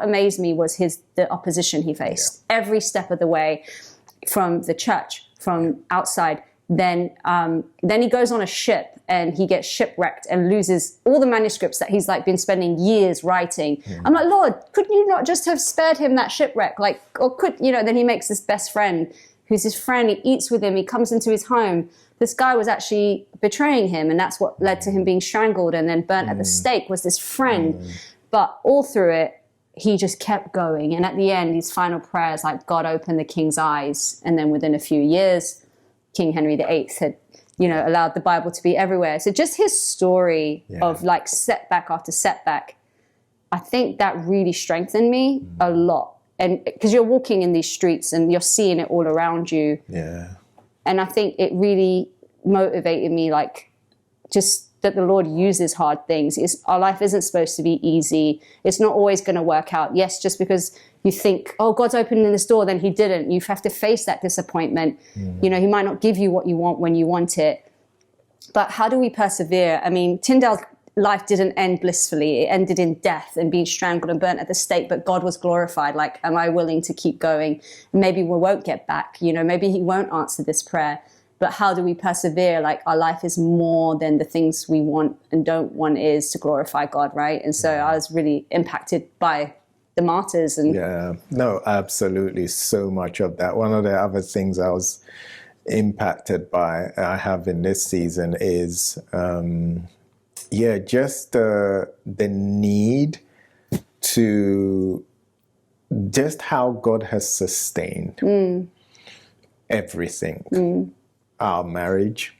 B: amazed me was the opposition he faced every step of the way, from the church, from outside. Then he goes on a ship and he gets shipwrecked and loses all the manuscripts that he's like been spending years writing. I'm like, Lord, could you not just have spared him that shipwreck? Like, or could, you know, then he makes this best friend who's his friend. He eats with him. He comes into his home. This guy was actually betraying him, and that's what led to him being strangled and then burnt at the stake, was this friend. But all through it, he just kept going. And at the end, his final prayer is like, God, open the king's eyes. And then within a few years, King Henry VIII had, you know, allowed the Bible to be everywhere. So just his story of like setback after setback, I think that really strengthened me a lot. And because you're walking in these streets and you're seeing it all around you. And I think it really motivated me, like, just that the Lord uses hard things. Our life isn't supposed to be easy. It's not always going to work out. Yes, just because you think, oh, God's opening this door, then he didn't. You have to face that disappointment. You know, he might not give you what you want when you want it. But how do we persevere? I mean, Tyndale's life didn't end blissfully. It ended in death and being strangled and burnt at the stake, but God was glorified. Like, am I willing to keep going? Maybe we won't get back. You know, maybe he won't answer this prayer. But how do we persevere? Like, our life is more than the things we want and don't want is to glorify God, right? And so I was really impacted by the martyrs. And
A: no, absolutely. So much of that. One of the other things I was impacted by, I have in this season is, just the need to, just how God has sustained everything. Our marriage,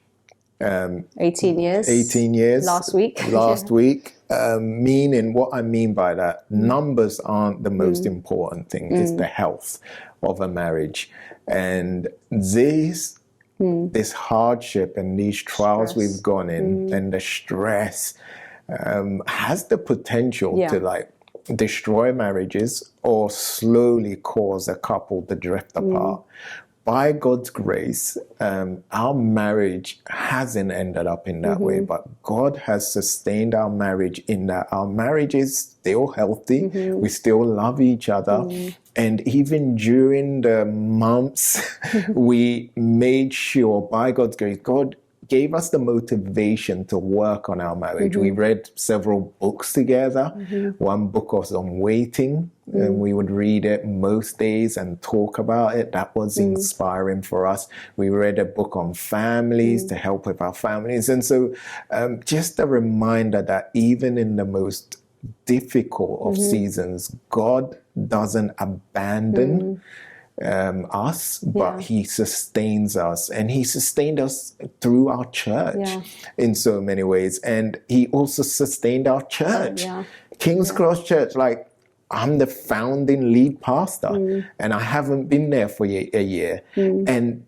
B: 18 years.
A: 18 years.
B: Last week.
A: Last week. Meaning, what I mean by that, numbers aren't the most important thing. It's the health of a marriage. And this hardship and these trials we've gone in and the stress has the potential to like destroy marriages or slowly cause a couple to drift apart. By God's grace, our marriage hasn't ended up in that way, but God has sustained our marriage in that our marriage is still healthy. We still love each other. And even during the months, we made sure, by God's grace, God gave us the motivation to work on our marriage. We read several books together. One book was on waiting, and we would read it most days and talk about it. That was inspiring for us. We read a book on families to help with our families. And so just a reminder that even in the most difficult of seasons, God doesn't abandon us, but he sustains us, and he sustained us through our church in so many ways. And he also sustained our church, King's Cross Church. Like, I'm the founding lead pastor, and I haven't been there for a year.
B: And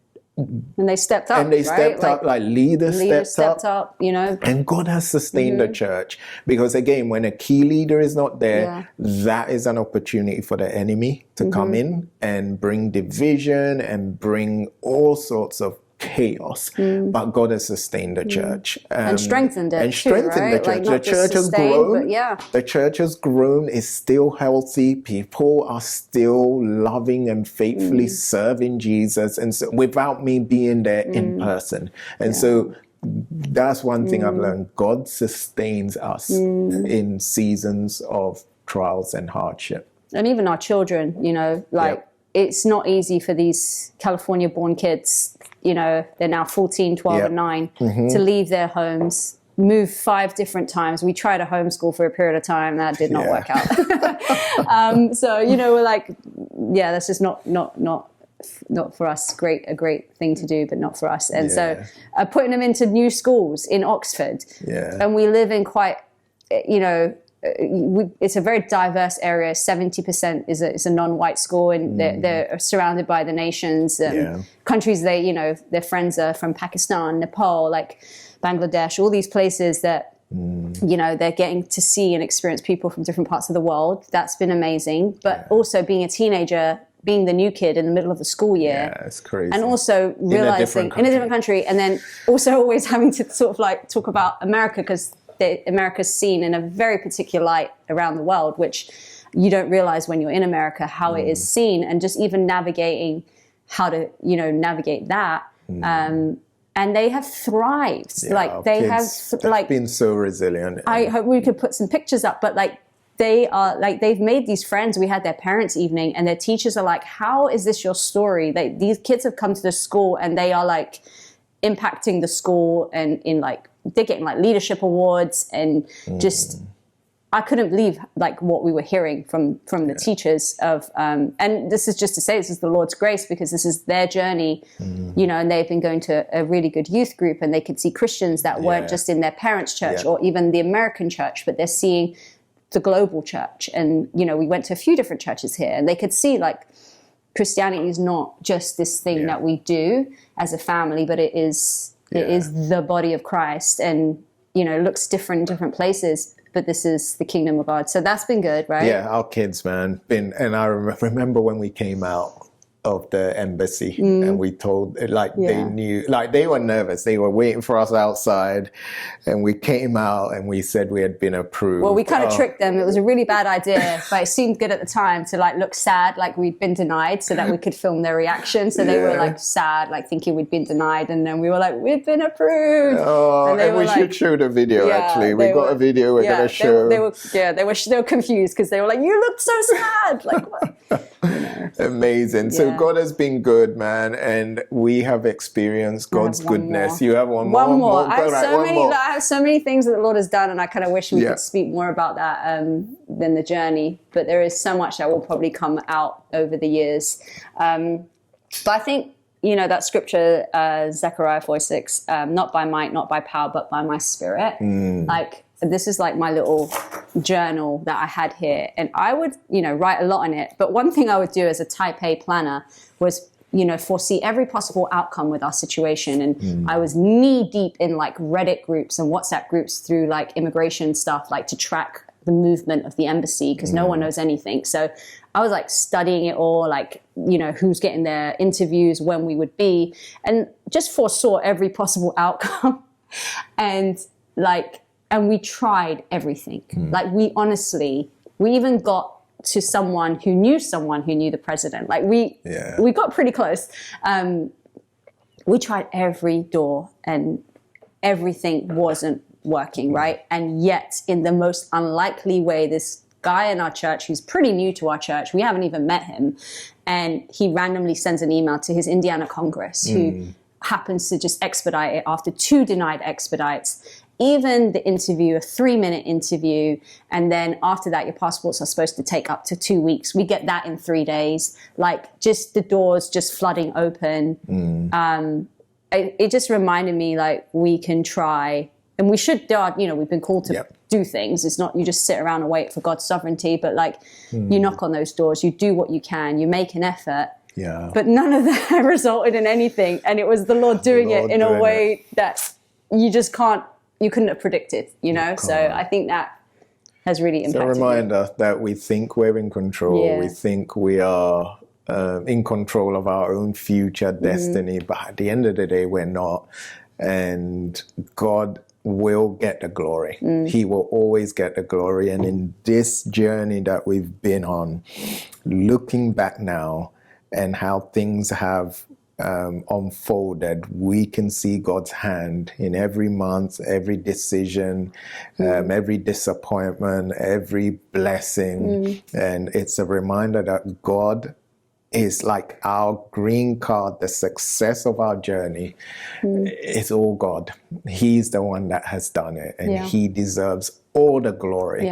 B: they stepped up.
A: And they stepped up, like leaders
B: stepped up, you know.
A: And God has sustained the church. Because again, when a key leader is not there, that is an opportunity for the enemy to come in and bring division and bring all sorts of chaos. But God has sustained the church.
B: And strengthened it.
A: And strengthened the church.
B: Like,
A: the church has grown.
B: But
A: The church has grown, is still healthy. People are still loving and faithfully serving Jesus. And so without me being there in person. And so that's one thing I've learned. God sustains us in seasons of trials and hardship.
B: And even our children, you know, like it's not easy for these California born kids, you know, they're now 14, 12 and 9, to leave their homes, move 5 different times. We tried to homeschool for a period of time. That did not work out. So, you know, we're like, this is not for us. A great thing to do, but not for us. And so putting them into new schools in Oxford. And we live in quite, you know, it's a very diverse area. 70% is a non-white school, and they're surrounded by the nations, countries. Their friends are from Pakistan, Nepal, like Bangladesh, all these places that you know they're getting to see and experience people from different parts of the world. That's been amazing. But also being a teenager, being the new kid in the middle of the school year,
A: it's crazy.
B: And also realizing in a different country, and then also always having to sort of like talk about America, because America's seen in a very particular light around the world, which you don't realize when you're in America how it is seen, and just even navigating how to, you know, navigate that. And they have thrived. Like they have
A: been so resilient.
B: I hope we could put some pictures up, but like they are like, they've made these friends. We had their parents' evening, and their teachers are like, how is this your story? These kids have come to the school and they are like impacting the school, and in like, they're getting like leadership awards, and just, I couldn't believe like what we were hearing from the teachers of, and this is just to say, this is the Lord's grace, because this is their journey, you know, and they've been going to a really good youth group, and they could see Christians that weren't just in their parents' church or even the American church, but they're seeing the global church. And, you know, we went to a few different churches here, and they could see like Christianity is not just this thing that we do as a family, but it is the body of Christ, and, you know, looks different in different places, but this is the kingdom of God. So that's been good, right?
A: Yeah, our kids, man. And I remember when we came out of the embassy and we told, like, they knew, like, they were nervous. They were waiting for us outside, and we came out and we said we had been approved.
B: Well, we kind of tricked them. It was a really bad idea, but it seemed good at the time to like look sad, like we'd been denied, so that we could film their reaction. So they were like sad, like thinking we'd been denied, and then we were like, we've been approved.
A: Oh, and we should show the video. Actually, we got a video we're gonna show.
B: They were confused, because they were like, you looked so sad. Like, what? You know.
A: Amazing. So God has been good, man, and we have experienced God's goodness. You have one more.
B: I have so many things that the Lord has done, and I kind of wish we could speak more about that than the journey. But there is so much that will probably come out over the years. But I think, you know, that scripture, Zechariah 4:6, not by might, not by power, but by my spirit. Like, this is like my little journal that I had here. And I would, you know, write a lot in it. But one thing I would do as a type A planner was, you know, foresee every possible outcome with our situation. And I was knee deep in like Reddit groups and WhatsApp groups through like immigration stuff, like to track the movement of the embassy, because no one knows anything. So I was like studying it all, like, you know, who's getting their interviews, when we would be, and just foresaw every possible outcome. And we tried everything. Like, we even got to someone who knew the president. Like, we got pretty close. We tried every door and everything wasn't working, right? And yet, in the most unlikely way, this guy in our church who's pretty new to our church, we haven't even met him, and he randomly sends an email to his Indiana Congress, who happens to just expedite it after 2 denied expedites. Even the interview, a 3-minute interview, and then after that, your passports are supposed to take up to 2 weeks. We get that in 3 days. Like, just the doors just flooding open. It just reminded me, like, we can try, and we should do our, you know, we've been called to do things. It's not you just sit around and wait for God's sovereignty, but like, you knock on those doors, you do what you can, you make an effort. Yeah. But none of that resulted in anything. And it was the Lord doing it in a way that you just you couldn't have predicted, you know? So I think that has really impacted.
A: It's a reminder that we think we're in control. Yeah. We think we are in control of our own future destiny, but at the end of the day, we're not. And God will get the glory. He will always get the glory. And in this journey that we've been on, looking back now and how things have unfolded, we can see God's hand in every month, every decision, every disappointment, every blessing. And it's a reminder that God is like our green card. The success of our journey is all God. He's the one that has done it, and he deserves all the glory,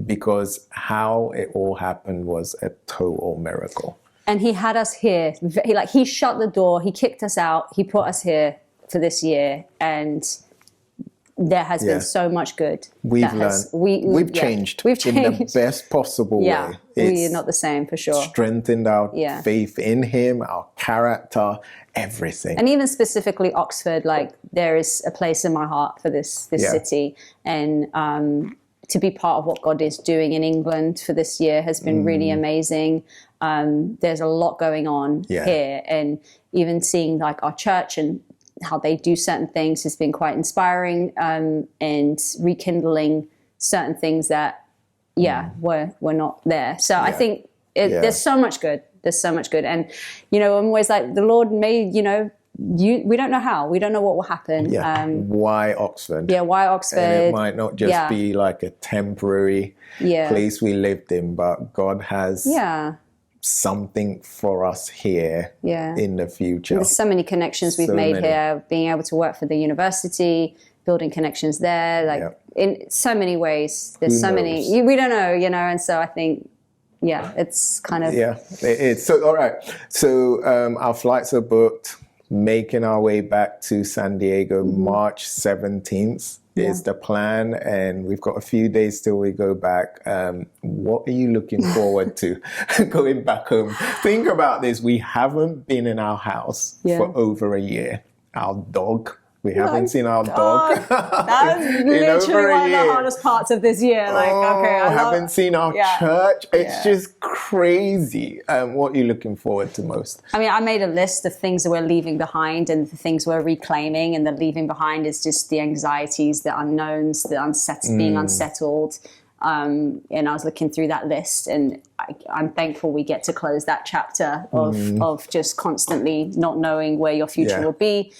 A: because how it all happened was a total miracle.
B: And he had us here. He shut the door. He kicked us out. He put us here for this year. And there has been so much good.
A: We've learned. We've changed.
B: We've changed
A: in the best possible way.
B: We are not the same, for sure.
A: Strengthened our faith in him, our character, everything.
B: And even specifically Oxford, like, there is a place in my heart for this city. And to be part of what God is doing in England for this year has been really amazing. There's a lot going on here, and even seeing like our church and how they do certain things has been quite inspiring, and rekindling certain things that were not there. So I think there's so much good. There's so much good. And, you know, I'm always like, the Lord made, you know, we don't know how. We don't know what will happen.
A: Why Oxford?
B: Why Oxford?
A: And it might not just be like a temporary place we lived in, but God has something for us here in the future.
B: There's so many connections we've made here, being able to work for the university, building connections there, like in so many ways. There's so many, we don't know, you know, and so I think, it's kind of...
A: it's so, all right. So our flights are booked, making our way back to San Diego, March 17th. Is the plan, and we've got a few days till we go back. What are you looking forward to going back home? Think about this. We haven't been in our house for over a year. Our dog, we haven't seen our dog.
B: That was literally one of the hardest parts of this year. Like,
A: haven't seen our church. It's just crazy. What are you looking forward to most?
B: I mean, I made a list of things that we're leaving behind and the things we're reclaiming, and the leaving behind is just the anxieties, the unknowns, the being unsettled. And I was looking through that list, and I'm thankful we get to close that chapter of just constantly not knowing where your future will be.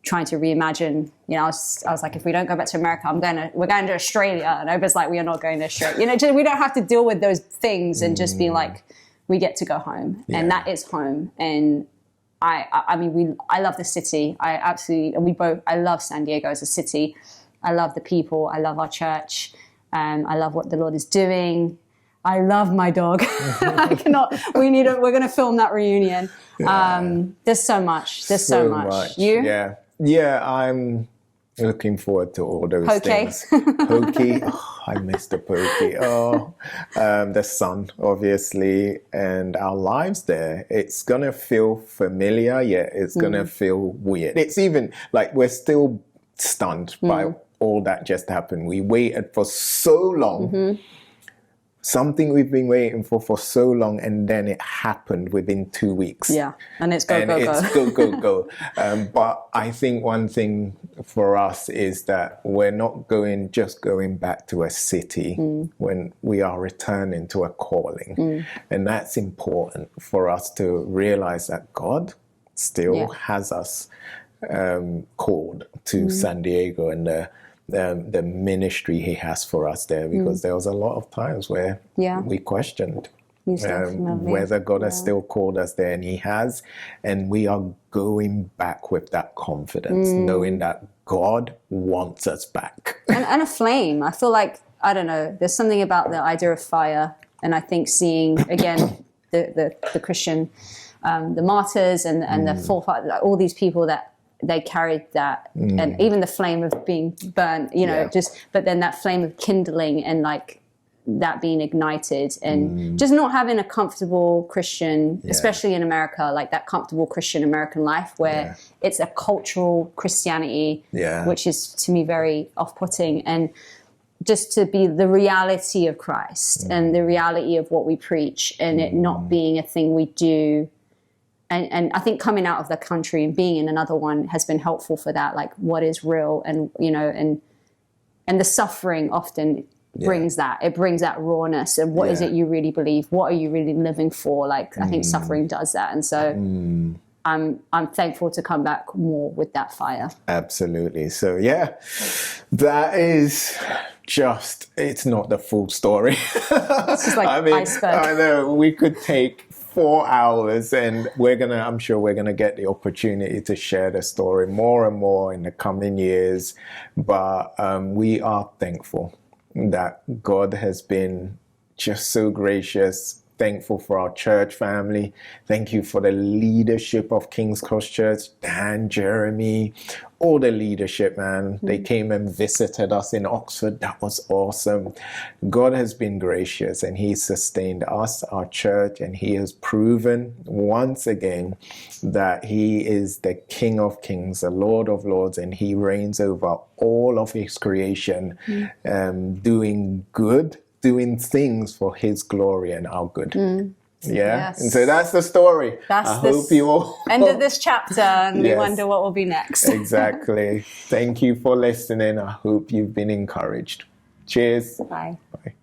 B: Trying to reimagine, you know, I was like, if we don't go back to America, we're going to Australia. And Everybody's like, we are not going to Australia. You know, we don't have to deal with those things and just be like, we get to go home. And that is home. And I mean, I love the city. I love San Diego as a city. I love the people. I love our church. I love what the Lord is doing. I love my dog. I cannot. We're going to film that reunion. Yeah. There's so much. There's so much. You?
A: Yeah. I'm looking forward to all those things. Pokey. Oh, I miss the Pokey. Oh, the sun, obviously, and our lives there. It's gonna feel familiar, yet it's gonna feel weird. It's even like we're still stunned by all that just happened. We waited for so long. Something we've been waiting for so long, and then it happened within 2 weeks.
B: Yeah, and it's go.
A: But I think one thing for us is that we're not just going back to a city when we are returning to a calling. And that's important for us to realize that God still has us called to San Diego and the ministry he has for us there, because there was a lot of times where we questioned whether God has still called us there, and he has, and we are going back with that confidence, knowing that God wants us back.
B: and a flame. I feel like, I don't know, there's something about the idea of fire, and I think seeing again the Christian, the martyrs and the forefathers, all these people that they carried that, and even the flame of being burnt, but then that flame of kindling and like that being ignited, and just not having a comfortable Christian, especially in America, like that comfortable Christian American life where it's a cultural Christianity, which is to me very off-putting, and just to be the reality of Christ and the reality of what we preach, and it not being a thing we do. And I think coming out of the country and being in another one has been helpful for that. Like what is real, and and the suffering often brings that. It brings that rawness, and what is it you really believe? What are you really living for? Like I think suffering does that, and so I'm thankful to come back more with that fire.
A: Absolutely. So that is just, it's not the full story.
B: It's just like iceberg.
A: I know we could take 4 hours, and I'm sure we're gonna get the opportunity to share the story more and more in the coming years. But we are thankful that God has been just so gracious. Thankful for our church family. Thank you for the leadership of King's Cross Church, Dan, Jeremy, all the leadership, man. They came and visited us in Oxford. That was awesome. God has been gracious, and he sustained us, our church, and he has proven once again that he is the King of Kings, the Lord of Lords, and he reigns over all of his creation, doing good, doing things for his glory and our good. Yes. And so that's the story. I hope you all
B: end of this chapter, and we wonder what will be next.
A: Exactly. Thank you for listening. I hope you've been encouraged. Cheers.
B: Bye.
A: Bye.